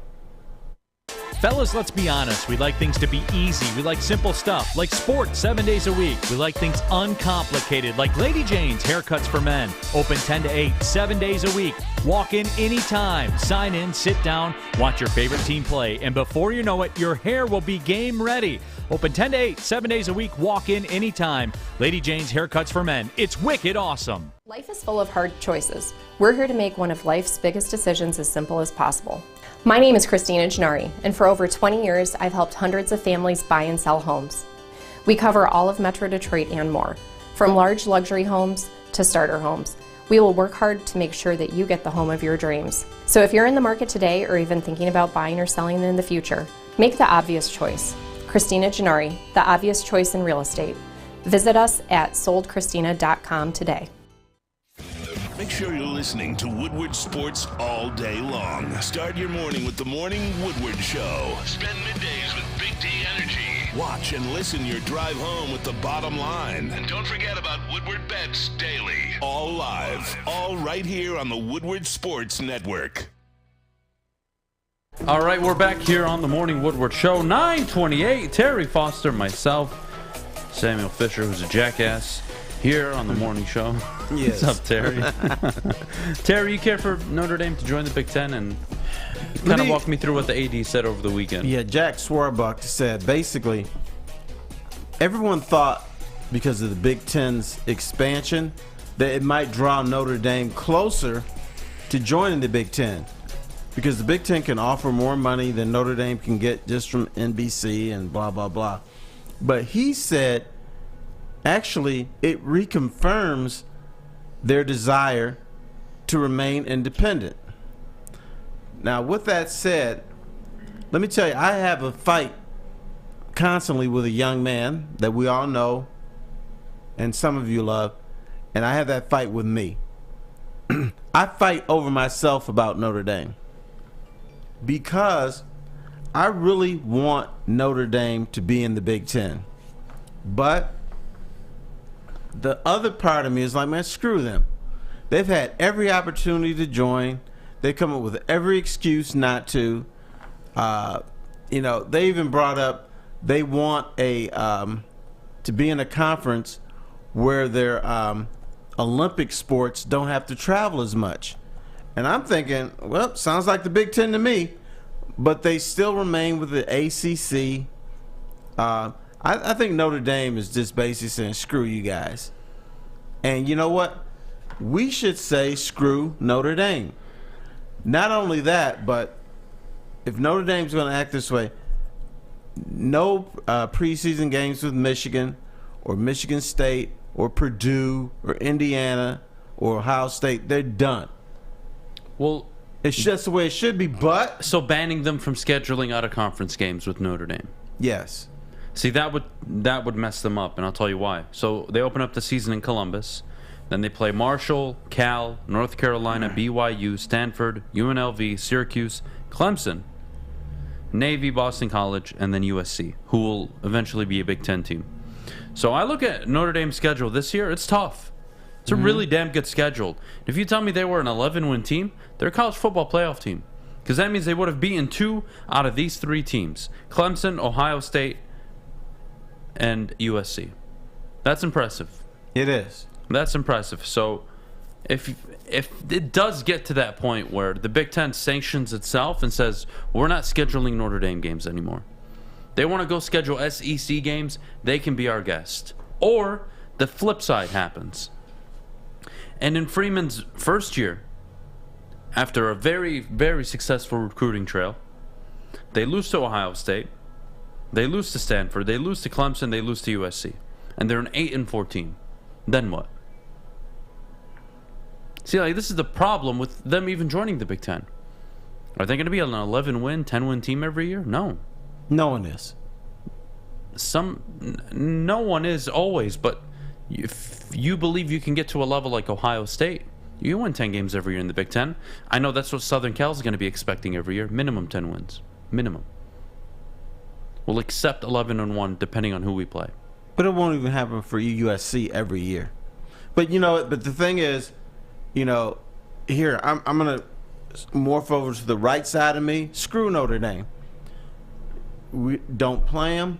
Fellas, let's be honest. We like things to be easy. We like simple stuff, like sports 7 days a week. We like things uncomplicated, like Lady Jane's Haircuts for Men. Open 10 to 8, 7 days a week. Walk in anytime. Sign in, sit down, watch your favorite team play, and before you know it, your hair will be game ready. Open 10 to 8, 7 days a week. Walk in anytime. Lady Jane's Haircuts for Men. It's wicked awesome. Life is full of hard choices. We're here to make one of life's biggest decisions as simple as possible. My name is Christina Gennari, and for over 20 years, I've helped hundreds of families buy and sell homes. We cover all of Metro Detroit and more, from large luxury homes to starter homes. We will work hard to make sure that you get the home of your dreams. So if you're in the market today or even thinking about buying or selling in the future, make the obvious choice. Christina Gennari, the obvious choice in real estate. Visit us at soldchristina.com today. Make sure you're listening to Woodward Sports all day long. Start your morning with the Morning Woodward Show. Spend middays with Big D Energy. Watch and listen your drive home with the Bottom Line. And don't forget about Woodward Bets Daily. All live, all right here on the Woodward Sports Network. All right, we're back here on the Morning Woodward Show. 9:28. Terry Foster, myself, Samuel Fisher, who's a jackass, here on the morning show. Yes. What's up, Terry? Terry, you care for Notre Dame to join the Big Ten? And kind of walk me through what the AD said over the weekend. Yeah, Jack Swarbuck said basically everyone thought because of the Big Ten's expansion that it might draw Notre Dame closer to joining the Big Ten because the Big Ten can offer more money than Notre Dame can get just from NBC and blah, blah, blah. But he said actually it reconfirms their desire to remain independent. Now, with that said, let me tell you, I have a fight constantly with a young man that we all know and some of you love, and I have that fight with me. I fight over myself about Notre Dame because I really want Notre Dame to be in the Big Ten. But the other part of me is like, man, screw them. They've had every opportunity to join. They come up with every excuse not to. They even brought up they want to be in a conference where their Olympic sports don't have to travel as much. And I'm thinking, well, sounds like the Big Ten to me. But they still remain with the ACC. I think Notre Dame is just basically saying, screw you guys. And you know what? We should say, screw Notre Dame. Not only that, but if Notre Dame's going to act this way, no preseason games with Michigan or Michigan State or Purdue or Indiana or Ohio State. They're done. Well, it's just the way it should be, but... So banning them from scheduling out-of-conference games with Notre Dame. Yes. See, that would mess them up, and I'll tell you why. So they open up the season in Columbus. Then they play Marshall, Cal, North Carolina, BYU, Stanford, UNLV, Syracuse, Clemson, Navy, Boston College, and then USC, who will eventually be a Big Ten team. So I look at Notre Dame's schedule this year. It's tough. It's a really damn good schedule. If you tell me they were an 11-win team, they're a college football playoff team. Because that means they would have beaten 2 out of these 3 teams. Clemson, Ohio State, and USC. That's impressive. It is. That's impressive. So if it does get to that point where the Big Ten sanctions itself and says, we're not scheduling Notre Dame games anymore. They want to go schedule SEC games, they can be our guest. Or the flip side happens. And in Freeman's first year, after a very, very successful recruiting trail, they lose to Ohio State, they lose to Stanford, they lose to Clemson, they lose to USC. And they're an 8-4 team. Then what? See, like, this is the problem with them even joining the Big Ten. Are they going to be an 11-win, 10-win team every year? No. No one is. No one is always, but if you believe you can get to a level like Ohio State, you win 10 games every year in the Big Ten. I know that's what Southern Cal is going to be expecting every year. Minimum 10 wins. Minimum. We'll accept 11-1 depending on who we play. But it won't even happen for USC every year. But but the thing is, here I'm gonna morph over to the right side of me. Screw Notre Dame. We don't play them.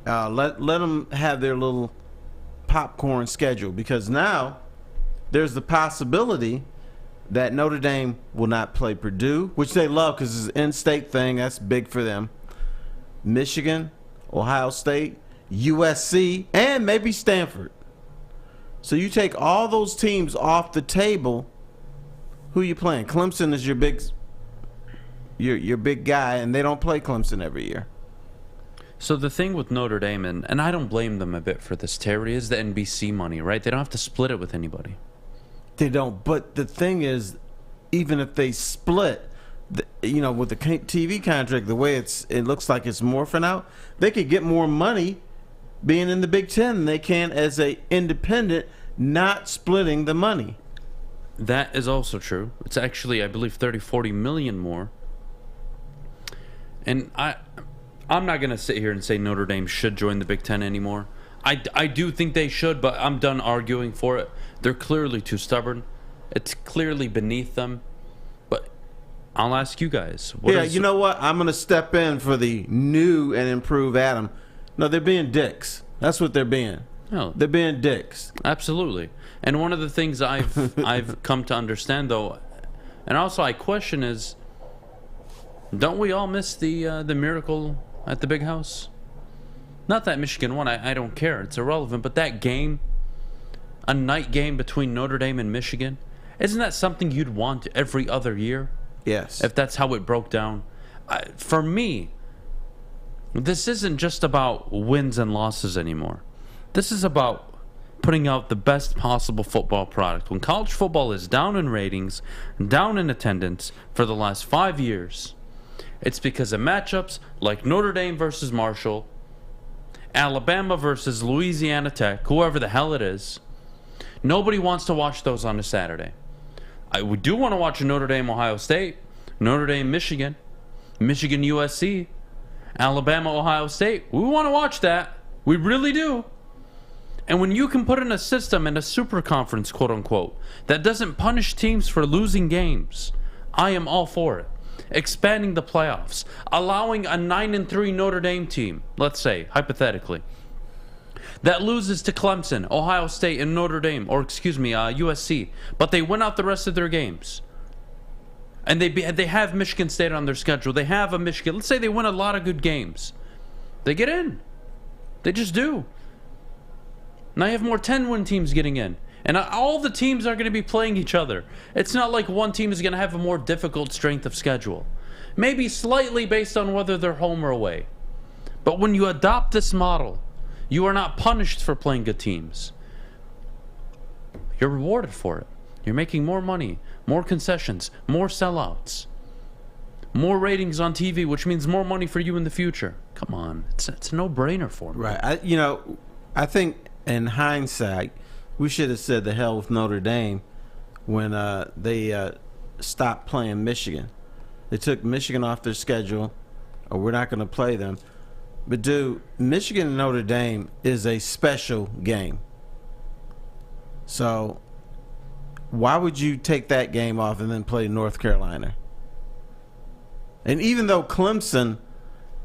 Let them have their little popcorn schedule, because now there's the possibility that Notre Dame will not play Purdue, which they love because it's an in-state thing. That's big for them. Michigan, Ohio State, USC, and maybe Stanford. So you take all those teams off the table. Who are you playing? Clemson is your big guy, and they don't play Clemson every year. So the thing with Notre Dame, and I don't blame them a bit for this, Terry, is the NBC money, right? They don't have to split it with anybody. They don't. But the thing is, even if they split, with the TV contract, the way it looks like it's morphing out, they could get more money being in the Big Ten than they can as a independent, not splitting the money. That is also true. It's actually, I believe, 30-40 million more. And I'm not going to sit here and say Notre Dame should join the Big Ten anymore. I do think they should, but I'm done arguing for it. They're clearly too stubborn. It's clearly beneath them. But I'll ask you guys. You know what? I'm going to step in for the new and improved Adham. No, they're being dicks. That's what they're being. No, they're being dicks. Absolutely. And one of the things I've come to understand, though, and also I question, is, don't we all miss the miracle at the Big House? Not that Michigan won. I don't care. It's irrelevant. But that game, a night game between Notre Dame and Michigan, isn't that something you'd want every other year? Yes. If that's how it broke down. For me, this isn't just about wins and losses anymore. This is about putting out the best possible football product. When college football is down in ratings, down in attendance for the last 5 years, It's because of matchups like Notre Dame versus Marshall, Alabama versus Louisiana Tech, whoever the hell it is. Nobody wants to watch those on a Saturday. We do want to watch Notre Dame, Ohio State, Notre Dame, Michigan, Michigan, USC, Alabama, Ohio State. We want to watch that. We really do. And when you can put in a system in a super conference, quote unquote, that doesn't punish teams for losing games, I am all for it. Expanding the playoffs, allowing a 9-3 Notre Dame team, let's say, hypothetically, that loses to Clemson, Ohio State, and Notre Dame, or USC, but they win out the rest of their games. And they have Michigan State on their schedule. They have a Michigan. Let's say they win a lot of good games. They get in. They just do. Now you have more 10-win teams getting in. And all the teams are going to be playing each other. It's not like one team is going to have a more difficult strength of schedule. Maybe slightly based on whether they're home or away. But when you adopt this model, you are not punished for playing good teams. You're rewarded for it. You're making more money, more concessions, more sellouts, more ratings on TV, which means more money for you in the future. Come on. It's a no-brainer for me. Right. I think in hindsight, we should have said the hell with Notre Dame when they stopped playing Michigan. They took Michigan off their schedule, or we're not going to play them. But, dude, Michigan and Notre Dame is a special game. So why would you take that game off and then play North Carolina? And even though Clemson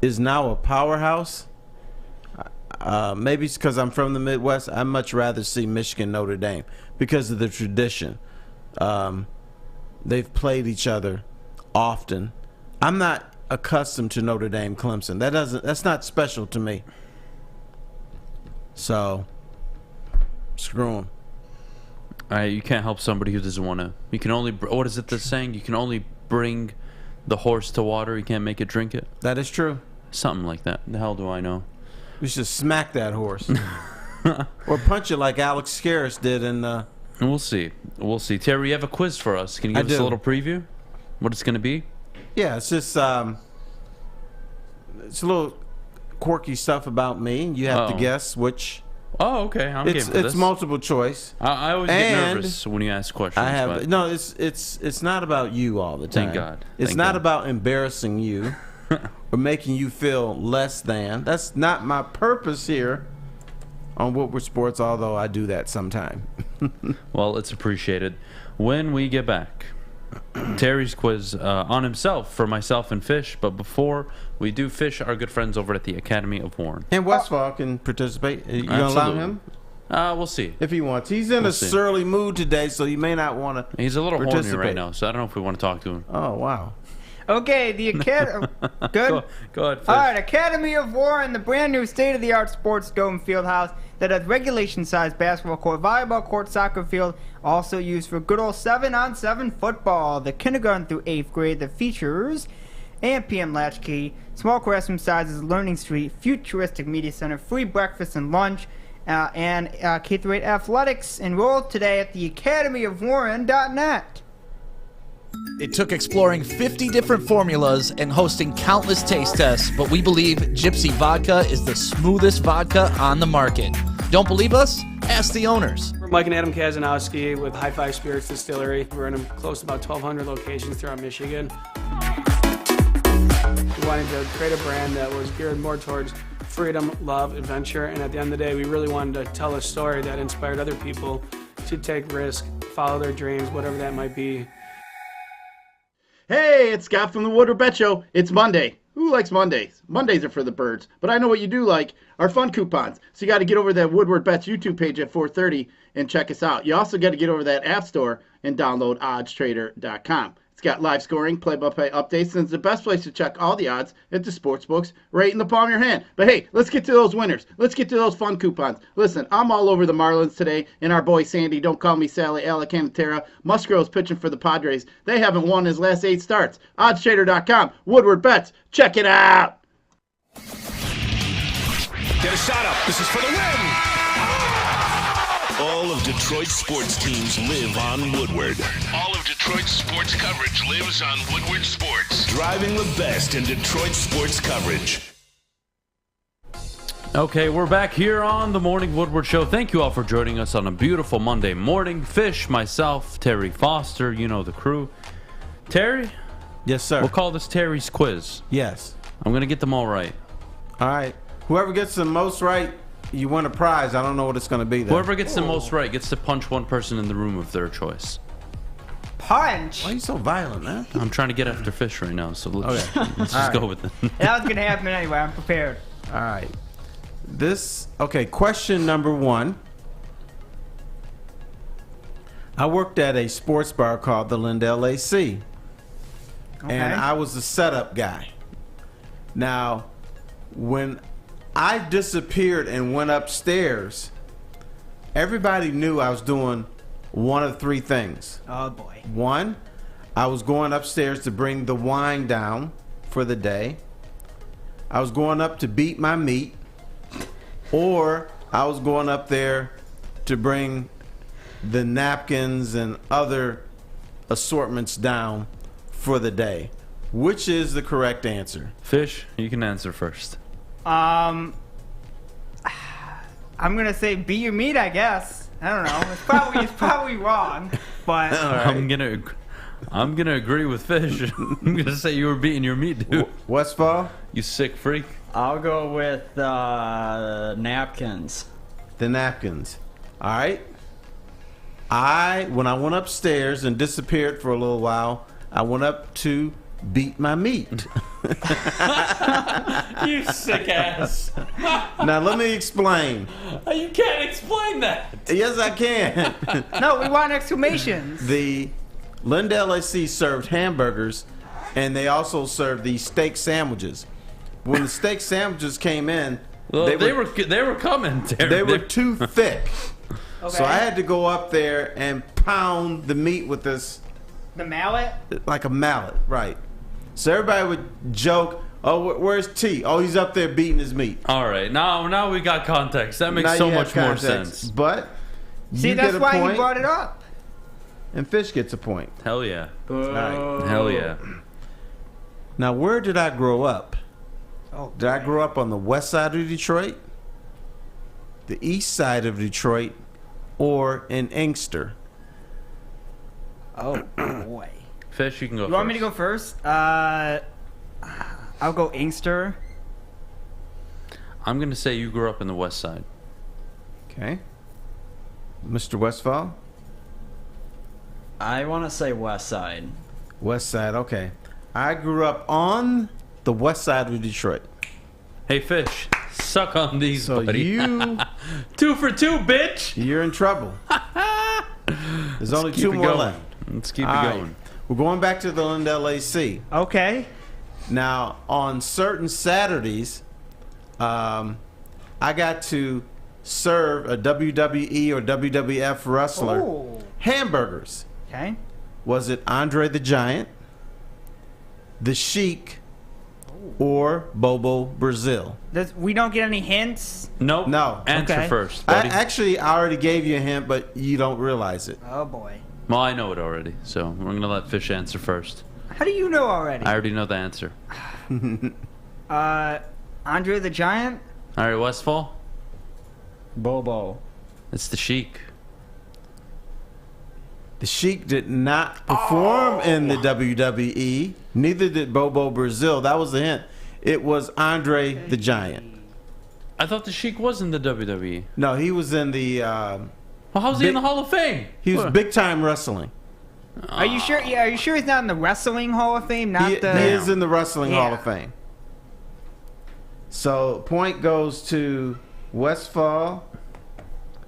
is now a powerhouse, maybe it's because I'm from the Midwest, I'd much rather see Michigan Notre Dame because of the tradition. They've played each other often. I'm not accustomed to Notre Dame Clemson. That's not special to me. So screw them. You can't help somebody who doesn't want to. You can only, what is it the saying? You can only bring the horse to water. You can't make it drink it. That is true. Something like that. The hell do I know? We should smack that horse. Or punch it like Alex Scaris did in We'll see. We'll see. Terry, you have a quiz for us. Can you give us a little preview? What it's going to be? Yeah, it's just it's a little quirky stuff about me. You have to guess which. Oh, okay. I'm game for this. It's multiple choice. I always get nervous when you ask questions. No, it's not about you all the time. Thank God. It's not about embarrassing you or making you feel less than. That's not my purpose here on Woodward Sports, although I do that sometime. Well, it's appreciated. When we get back, Terry's quiz on himself for myself and Fish. But before we do, Fish, our good friends over at the Academy of Warren. And Westfall can participate. You going to allow him? We'll see. If he wants. He's in a surly mood today, so you may not want to He's a little horny right now, so I don't know if we want to talk to him. Oh, wow. Okay, the Academy. Good? Go ahead, Fish. All right, Academy of Warren, the brand new state-of-the-art sports dome field house that has regulation-sized basketball court, volleyball court, soccer field, also used for good old 7-on-7 football. The kindergarten through 8th grade that features AM/PM latchkey, small classroom sizes, learning street, futuristic media center, free breakfast and lunch, and K-8 athletics. Enroll today at theacademyofwarren.net. It took exploring 50 different formulas and hosting countless taste tests, but we believe Gypsy Vodka is the smoothest vodka on the market. Don't believe us? Ask the owners. We're Mike and Adam Kazanowski with High Five Spirits Distillery. We're in close to about 1,200 locations throughout Michigan. We wanted to create a brand that was geared more towards freedom, love, adventure, and at the end of the day, we really wanted to tell a story that inspired other people to take risks, follow their dreams, whatever that might be. Hey, it's Scott from the Woodward Bet Show. It's Monday. Who likes Mondays? Mondays are for the birds. But I know what you do like, our fun coupons. So you got to get over to that Woodward Bets YouTube page at 4:30 and check us out. You also got to get over to that App Store and download oddstrader.com. It's got live scoring, play-by-play updates, and it's the best place to check all the odds at the sports books right in the palm of your hand. But hey, let's get to those winners. Let's get to those fun coupons. Listen, I'm all over the Marlins today, and our boy Sandy, don't call me Sally, Alcantara. Musgrove's pitching for the Padres. They haven't won his last 8 starts. Oddstrader.com, Woodward Bets, check it out. Get a shot up. This is for the win. All of Detroit's sports teams live on Woodward. All of Detroit's sports coverage lives on Woodward Sports. Driving the best in Detroit sports coverage. Okay, we're back here on the Morning Woodward Show. Thank you all for joining us on a beautiful Monday morning. Fish, myself, Terry Foster, you know the crew. Terry? Yes, sir. We'll call this Terry's quiz. Yes. I'm going to get them all right. All right. Whoever gets the most right, you win a prize. I don't know what it's going to be, though. Whoever gets the most right gets to punch one person in the room of their choice. Punch? Why are you so violent, man? I'm trying to get after Fish right now, so let's just go with it. That was going to happen anyway. I'm prepared. All right. Question number 1. I worked at a sports bar called the Lindell AC. Okay. And I was the setup guy. Now, when I disappeared and went upstairs, everybody knew I was doing one of 3 things. Oh, boy. 1, I was going upstairs to bring the wine down for the day. I was going up to beat my meat. Or I was going up there to bring the napkins and other assortments down for the day. Which is the correct answer? Fish, you can answer first. I'm going to say beat your meat, I guess. I don't know. It's probably wrong, but I'm gonna agree with Fish. I'm gonna say you were beating your meat, dude. Westfall? You sick freak. I'll go with napkins. The napkins. All right. When I went upstairs and disappeared for a little while, I went up to beat my meat. You sick ass. Now let me explain. You can't explain that. Yes, I can. No, we want exclamations. The Lindell AC served hamburgers, and they also served these steak sandwiches. When the steak sandwiches came in, they were coming. Terry. They were too thick. Okay. So I had to go up there and pound the meat with this. The mallet? Like a mallet, right. So everybody would joke, oh, where's T? Oh, he's up there beating his meat. All right, now we got context. That makes so much more sense. But see, you that's get a why point, he brought it up. and Fish gets a point. Hell yeah. All right. Hell yeah. Now, where did I grow up? Oh, did I grow up on the west side of Detroit, the east side of Detroit, or in Inkster? Oh, boy. Fish, you can go first. You want me to go first? I'll go Inkster. I'm going to say you grew up in the west side. Okay. Mr. Westfall? I want to say west side. West side, okay. I grew up on the west side of Detroit. Hey, Fish, suck on these, So buddy. you... 2 for 2, bitch. You're in trouble. There's only 2 more left. Let's keep All it right. going. We're going back to the Lindell AC. Okay. Now, on certain Saturdays, I got to serve a WWE or WWF wrestler hamburgers. Okay. Was it Andre the Giant, The Sheik, or Bobo Brazil? We don't get any hints? Nope. No. Answer Okay. first, I buddy. already gave you a hint, but you don't realize it. Oh, boy. Well, I know it already, so we're going to let Fish answer first. How do you know already? I already know the answer. Andre the Giant? All right, Westfall? Bobo. It's the Sheik. The Sheik did not perform in the WWE. Neither did Bobo Brazil. That was the hint. It was Andre the Giant. I thought the Sheik was in the WWE. No, he was in the... well, how's he in the Hall of Fame? He was big-time wrestling. Are you sure? Yeah, are you sure he's not in the Wrestling Hall of Fame? Not He the. is in the Wrestling Hall Yeah. of Fame. So, point goes to Westfall.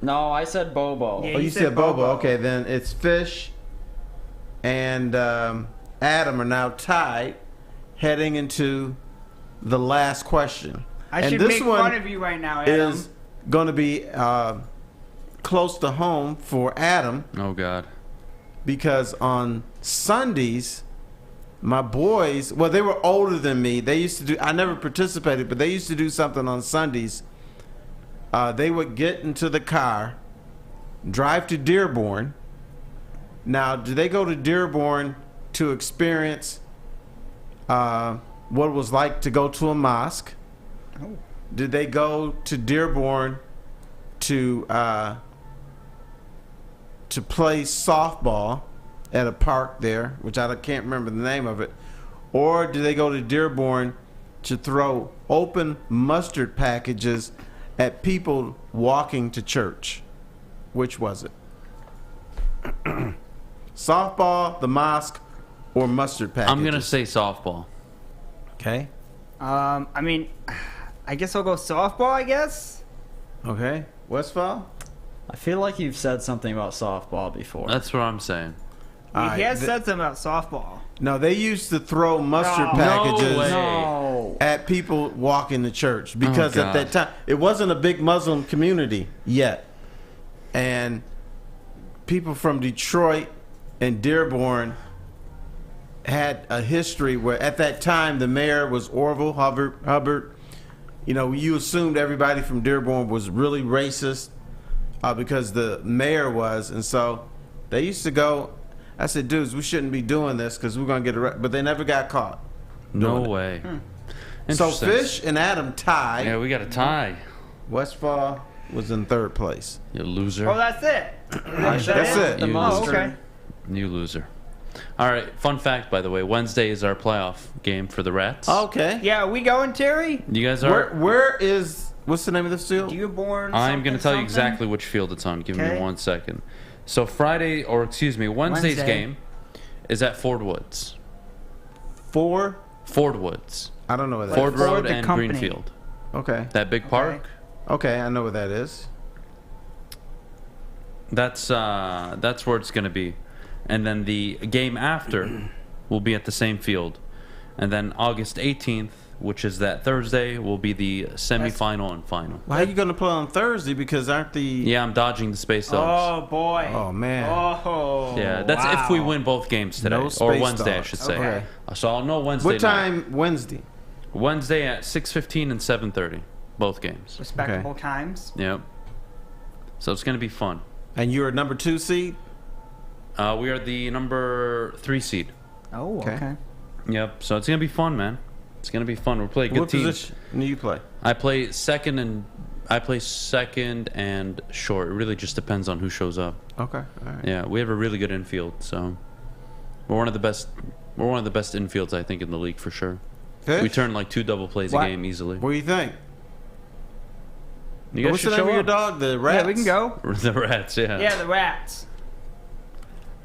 No, I said Bobo. Oh, you said Bobo. Okay, then it's Fish and Adam are now tied, heading into the last question. I and should this make one fun of you right now, Adam. is going to be close to home for Adam. Oh, God. Because on Sundays, my boys, well, they were older than me. They used to do, I never participated, but they used to do something on Sundays. They would get into the car drive to Dearborn. Now, do they go to Dearborn to experience what it was like to go to a mosque? Oh. Did they go to Dearborn to play softball at a park there, which I can't remember the name of it, or do they go to Dearborn to throw open mustard packages at people walking to church? Which was it? Softball, the mosque, or mustard packages? I'm gonna say softball. Okay. I mean, I guess I'll go softball, I guess. Okay. Westfall? I feel like you've said something about softball before. That's what I'm saying. He has said something about softball. No, they used to throw mustard packages at people walking to church because at that time it wasn't a big Muslim community yet, and people from Detroit and Dearborn had a history where at that time the mayor was Orville Hubbard. You know, you assumed everybody from Dearborn was really racist because the mayor was, and so they used to go. I said, dudes, we shouldn't be doing this because we're going to get arrested. But they never got caught. No way. So Fish and Adam tied. Yeah, we got a tie. Westfall was in third place. You loser. Oh, that's it. That's it. You Oh, loser. okay. You loser. All right. Fun fact, by the way. Wednesday is our playoff game for the Rats. Okay. Yeah, are we going, Terry? You guys are. Where is? What's the name of this field? Dearborn. I'm going to tell you something? exactly which field it's on. Give me Okay. 1 second. So Wednesday's Wednesday. game is at Ford Woods. Ford Woods. I don't know where that Ford is. Road the and company. Greenfield. Okay. That big park. Okay, I know where that is. That's where it's going to be. And then the game after will be at the same field. And then August 18th, which is that Thursday, will be the semifinal and final. Why are you going to play on Thursday? Because aren't the... Yeah, I'm dodging the Space Dogs. Oh, boy. Oh, man. Oh, Yeah, that's if we win both games today. No Or Space Wednesday, I Dogs. should say. Okay. So I'll know Wednesday What time Wednesday? Wednesday at 6:15 and 7:30. Both games. Respectable times. Yep. So it's going to be fun. And you're a number 2 seed? We are the number 3 seed. Oh, okay. Yep. So it's going to be fun, man. It's going to be fun. We're playing good What teams. position do you play? I play second and short. It really just depends on who shows up. Okay. All right. Yeah, we have a really good infield, so we're one of the best. We're one of the best infields, I think, in the league for sure. Fish? We turn like 2 double plays a game easily. What do you think? You guys What's should the name show of your up. dog? The Rats? Yeah, we can go. The Rats, yeah. Yeah, the Rats.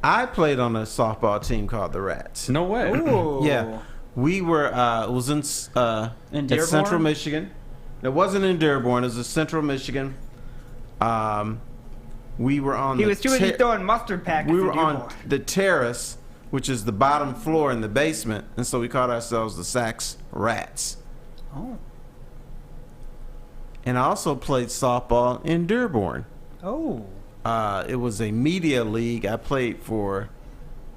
I played on a softball team called the Rats. No way. Ooh. Yeah. We were, it was in at Dearborn? Central Michigan. It wasn't in Dearborn. It was in Central Michigan. We were on He the was too busy throwing mustard packets. we in were on Dearborn. the terrace, which is the bottom floor in the basement, and so we called ourselves the Sachs Rats. Oh. And I also played softball in Dearborn. Oh. It was a media league. I played for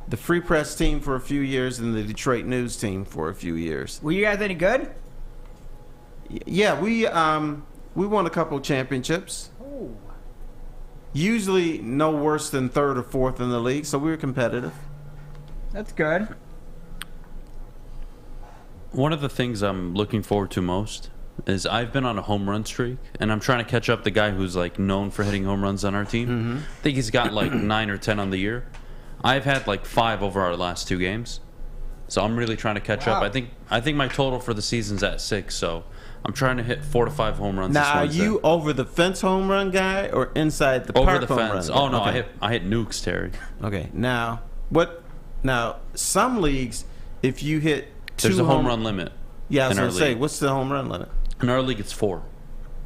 the Free Press team for a few years and the Detroit News team for a few years. Were you guys any good? Yeah, we won a couple of championships. Oh. Usually no worse than 3rd or 4th in the league, so we were competitive. That's good. One of the things I'm looking forward to most is I've been on a home run streak, and I'm trying to catch up the guy who's like known for hitting home runs on our team. Mm-hmm. I think he's got like 9 or 10 on the year. I've had like 5 over our last 2 games, so I'm really trying to catch up. Wow. I think my total for the season's at 6, so I'm trying to hit 4 to 5 home runs. Now, this are Wednesday. you over the fence home run guy or inside the over park the home fence? run guy? Oh no, Okay. I hit nukes, Terry. Okay, now what? Now some leagues, if you hit 2 There's a home run limit. Yeah, I was in our gonna say, league. what's the home run limit? In our league, it's 4.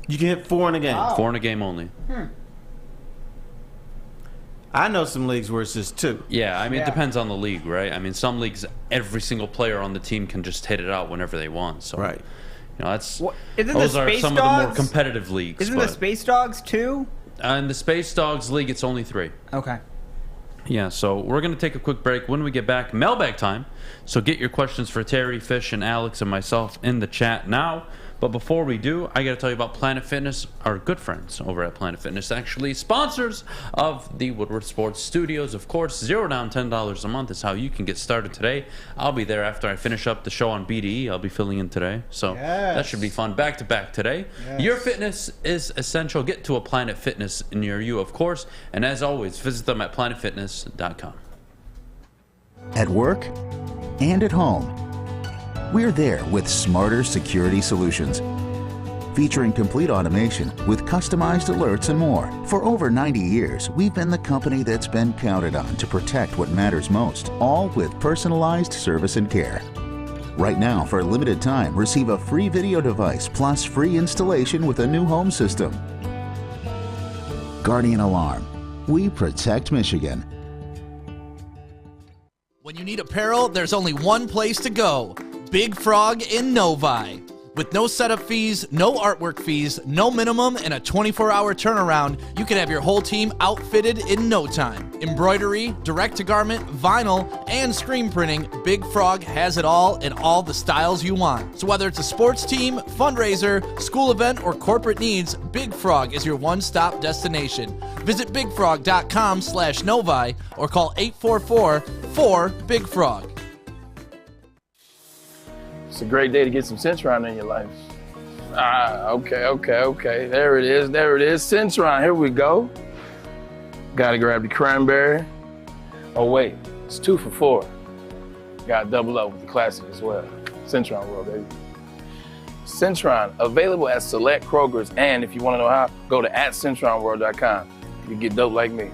You can hit 4 in a game. 4 in a game only. I know some leagues where it's just 2. Yeah, I mean, Yeah. it depends on the league, right? I mean, some leagues, every single player on the team can just hit it out whenever they want. So, Right. You know, that's Isn't those the are Space some of the more Dogs- competitive leagues. Isn't but, the Space Dogs 2? in the Space Dogs League, it's only 3. Okay. Yeah, so we're going to take a quick break. When we get back, mailbag time. So get your questions for Terry, Fish, and Alex and myself in the chat now. But before we do, I got to tell you about Planet Fitness, our good friends over at Planet Fitness, actually sponsors of the Woodward Sports Studios. Of course, $0 down, $10 a month is how you can get started today. I'll be there after I finish up the show on BDE. I'll be filling in today, so that should be fun. Back to back today. Yes. Your fitness is essential. Get to a Planet Fitness near you, of course. And as always, visit them at planetfitness.com. At work and at home, we're there with smarter security solutions. Featuring complete automation with customized alerts and more. For over 90 years, we've been the company that's been counted on to protect what matters most, all with personalized service and care. Right now, for a limited time, receive a free video device plus free installation with a new home system. Guardian Alarm. We protect Michigan. When you need apparel, there's only one place to go. Big Frog in Novi. With no setup fees, no artwork fees, no minimum, and a 24-hour turnaround, you can have your whole team outfitted in no time. Embroidery, direct-to-garment, vinyl, and screen printing, Big Frog has it all in all the styles you want. So whether it's a sports team, fundraiser, school event, or corporate needs, Big Frog is your one-stop destination. Visit bigfrog.com/Novi or call 844-4-BIG-FROG. It's a great day to get some Centron in your life. Okay. There it is. Centron, here we go. Gotta grab the cranberry. Oh wait, it's 2 for $4. Gotta double up with the classic as well. Centron World, baby. Centron, available at select Krogers, and if you wanna know how, go to @CentronWorld.com. You can get dope like me.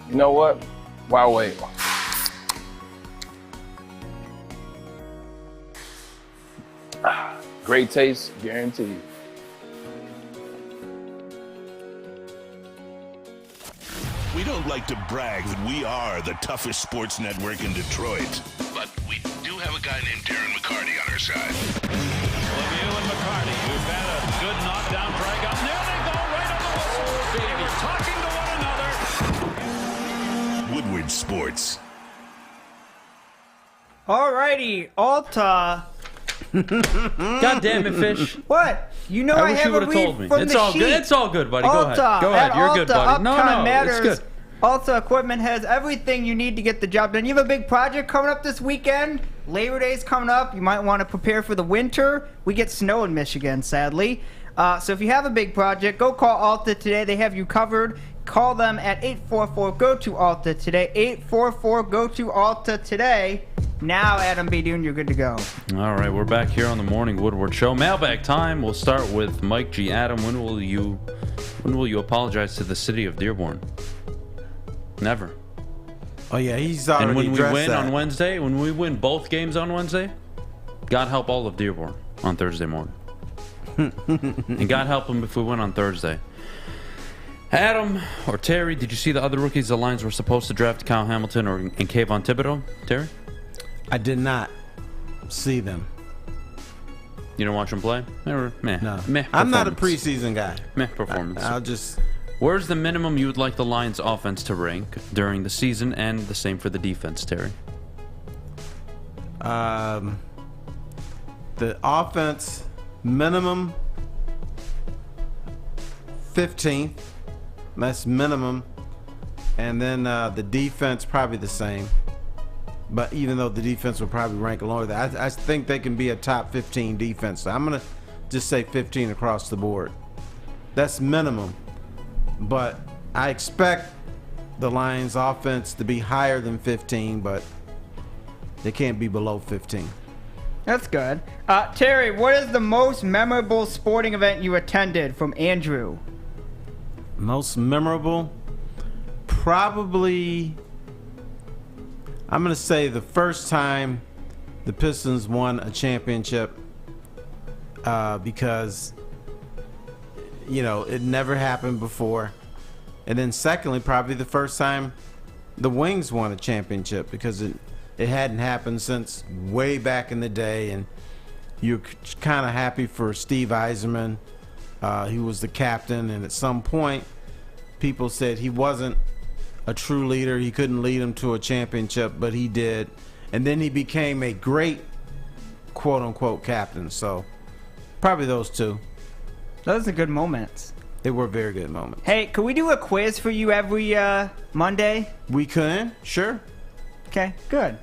You know what? Why wait? Great taste, guaranteed. We don't like to brag that we are the toughest sports network in Detroit, but we do have a guy named Darren McCarty on our side. Lemieux and McCarty, who've had a good knockdown drag up. There they go, right on the whistle. They were talking to one another. Woodward Sports. Alrighty, Alta. God damn it, Fish. What? You know I I wish have you a would've read told me. from It's the all sheet. good. It's all good, buddy. Go ahead. Alta, Go ahead. at You're good, Alta, buddy. No, Uptime it's Matters. good. Alta Equipment has everything you need to get the job done. You have a big project coming up this weekend. Labor Day's coming up. You might want to prepare for the winter. We get snow in Michigan, sadly. So if you have a big project, go call Alta today. They have you covered. Call them at 844-GO-TO-ALTA today. 844-GO-TO-ALTA today. Now, Adam Beydoun, you're good to go. All right, we're back here on the Morning Woodward Show. Mailbag time. We'll start with Mike G. Adam, when will you apologize to the city of Dearborn? Never. Oh yeah, he's already And when we addressed win that. on Wednesday, when we win both games on Wednesday, God help all of Dearborn on Thursday morning. And God help them if we win on Thursday. Adam or Terry, did you see the other rookies the Lions were supposed to draft? Kyle Hamilton or and Kayvon Thibodeau? Terry? I did not see them. You don't watch them play? Or meh? No. Meh. I'm not a performance. preseason guy. Meh performance. I'll just... Where's the minimum you would like the Lions offense to rank during the season, and the same for the defense, Terry? The offense minimum 15th. That's minimum. And then the defense probably the same. But even though the defense will probably rank along with that, I think they can be a top 15 defense. So I'm going to just say 15 across the board. That's minimum. But I expect the Lions offense to be higher than 15, but they can't be below 15. That's good. Terry, what is the most memorable sporting event you attended? From Andrew. Most memorable? Probably, I'm going to say the first time the Pistons won a championship, because, you know, it never happened before. And then secondly, probably the first time the Wings won a championship, because it hadn't happened since way back in the day. And you're kind of happy for Steve Yzerman. He was the captain, and at some point people said he wasn't a true leader. He couldn't lead them to a championship, but he did. And then he became a great quote-unquote captain. So probably those two. Those are good moments. They were very good moments. Hey, could we do a quiz for you every Monday? We can, sure. Okay, good.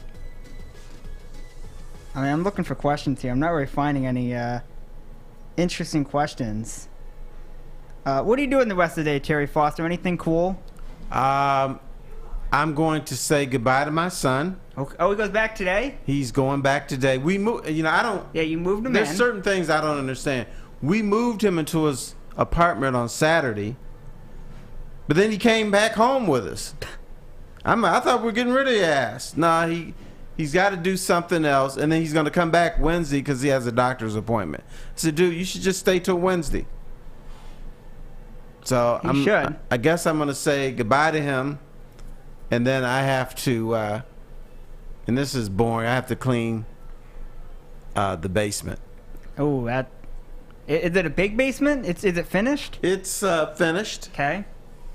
I mean, I'm looking for questions here. I'm not really finding any interesting questions. What are you doing the rest of the day, Terry Foster? Anything cool? I'm going to say goodbye to my son. Okay. Oh, he goes back today? He's going back today. We moved, I don't. Yeah, you moved him There's in. certain things I don't understand. We moved him into his apartment on Saturday, but then he came back home with us. I thought we were getting rid of your ass. Nah, he's got to do something else, and then he's going to come back Wednesday because he has a doctor's appointment. I said, dude, you should just stay till Wednesday. So I guess I'm going to say goodbye to him, and then I have to, and this is boring, I have to clean the basement. Oh, is it a big basement? Is it finished? It's finished. Okay.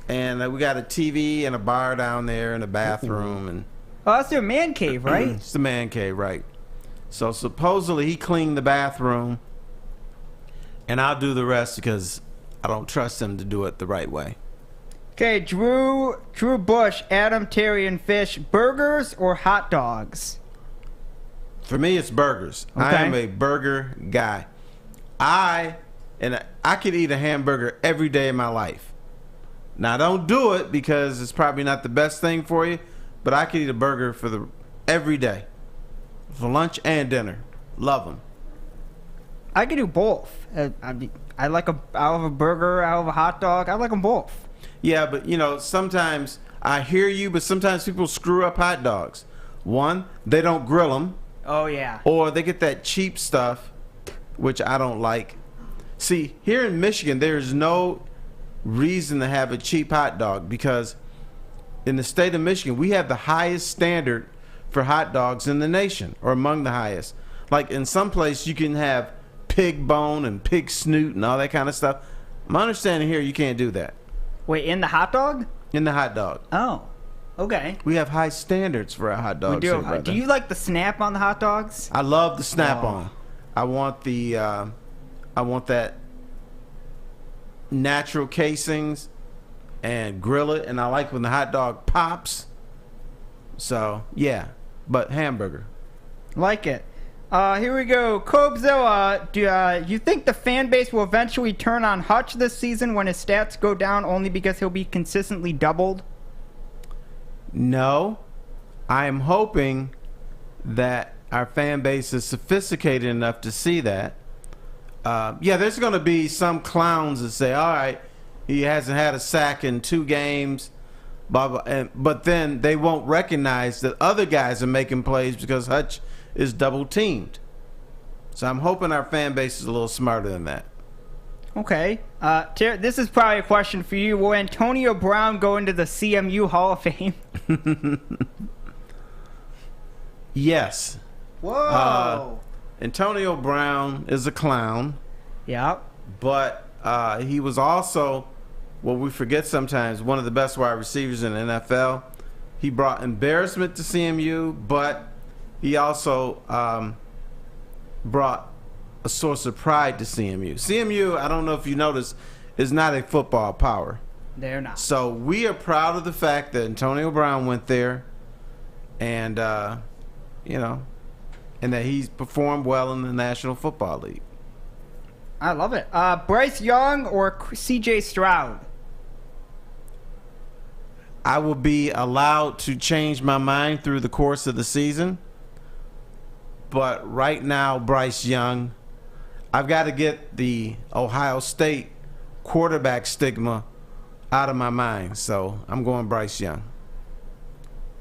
And we got a TV and a bar down there and a bathroom. And oh, that's their man cave, right? It's the man cave, right. So supposedly he cleaned the bathroom, and I'll do the rest because I don't trust him to do it the right way. Okay, Drew Bush, Adham, Terry, and Fish, burgers or hot dogs? For me, it's burgers. Okay. I am a burger guy. I could eat a hamburger every day of my life. Now, I don't do it because it's probably not the best thing for you, but I could eat a burger every day, for lunch and dinner. Love them. I can do both. I like I love a burger. I love a hot dog. I like them both. Yeah, but sometimes I hear you, but sometimes people screw up hot dogs. One, they don't grill them. Oh yeah. Or they get that cheap stuff, which I don't like. See, here in Michigan, there's no reason to have a cheap hot dog because in the state of Michigan, we have the highest standard for hot dogs in the nation, or among the highest. Like in some place, you can have pig bone and pig snoot and all that kind of stuff. My understanding here, you can't do that. Wait, in the hot dog? In the hot dog. Oh, okay. We have high standards for our hot dogs. We do. Do you like the snap on the hot dogs? I love the snap on. I want that natural casings and grill it, and I like when the hot dog pops. So yeah, but hamburger. Like it. Here we go. Cobezilla, do you think the fan base will eventually turn on Hutch this season when his stats go down only because he'll be consistently doubled? No. I am hoping that our fan base is sophisticated enough to see that. Yeah, there's going to be some clowns that say, all right, he hasn't had a sack in 2 games, blah, blah, but then they won't recognize that other guys are making plays because Hutch is double teamed. So I'm hoping our fan base is a little smarter than that. Okay. This is probably a question for you. Will Antonio Brown go into the CMU Hall of Fame? Yes. Whoa. Antonio Brown is a clown. Yeah. But he was also, what we forget sometimes, one of the best wide receivers in the NFL. He brought embarrassment to CMU, but he also brought a source of pride to CMU. CMU, I don't know if you noticed, is not a football power. They're not. So we are proud of the fact that Antonio Brown went there and, and that he's performed well in the National Football League. I love it. Bryce Young or C.J. Stroud? I will be allowed to change my mind through the course of the season. But right now, Bryce Young, I've got to get the Ohio State quarterback stigma out of my mind. So I'm going Bryce Young.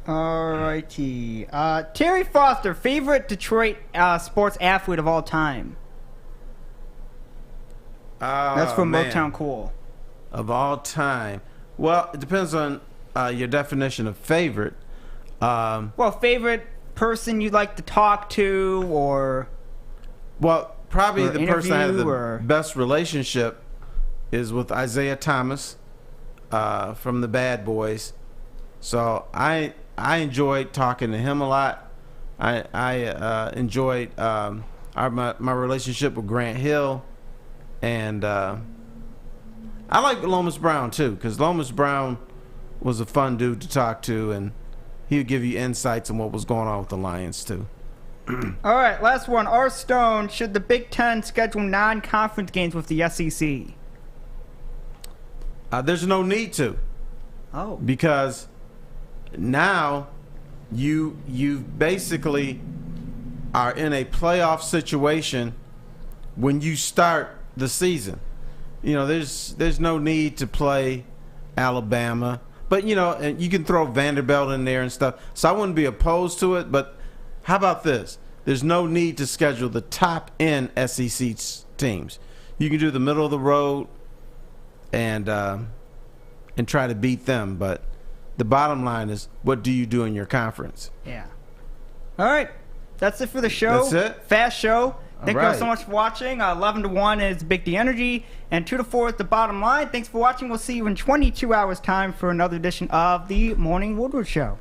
Alrighty. Terry Foster, favorite Detroit sports athlete of all time? That's from Motown Cool. Of all time. Well, it depends on your definition of favorite. Well, favorite person you'd like to talk to, or... Well, probably the person I have the – best relationship is with Isaiah Thomas from the Bad Boys. So I enjoyed talking to him a lot. I enjoyed our my relationship with Grant Hill, and I like Lomas Brown too, because Lomas Brown was a fun dude to talk to, and he would give you insights on what was going on with the Lions too. All right, last one. R. Stone, should the Big Ten schedule non-conference games with the SEC? There's no need to. Oh. Because now you basically are in a playoff situation when you start the season. You know, there's no need to play Alabama. But, you know, and you can throw Vanderbilt in there and stuff. So I wouldn't be opposed to it. But how about this? There's no need to schedule the top-end SEC teams. You can do the middle of the road and try to beat them. But the bottom line is, what do you do in your conference? Yeah. All right. That's it for the show. That's it? Fast show. Thank you all right. so much for watching. 11 to 1 is Big D Energy, and 2 to 4 is the bottom line. Thanks for watching. We'll see you in 22 hours' time for another edition of the Morning Woodward Show.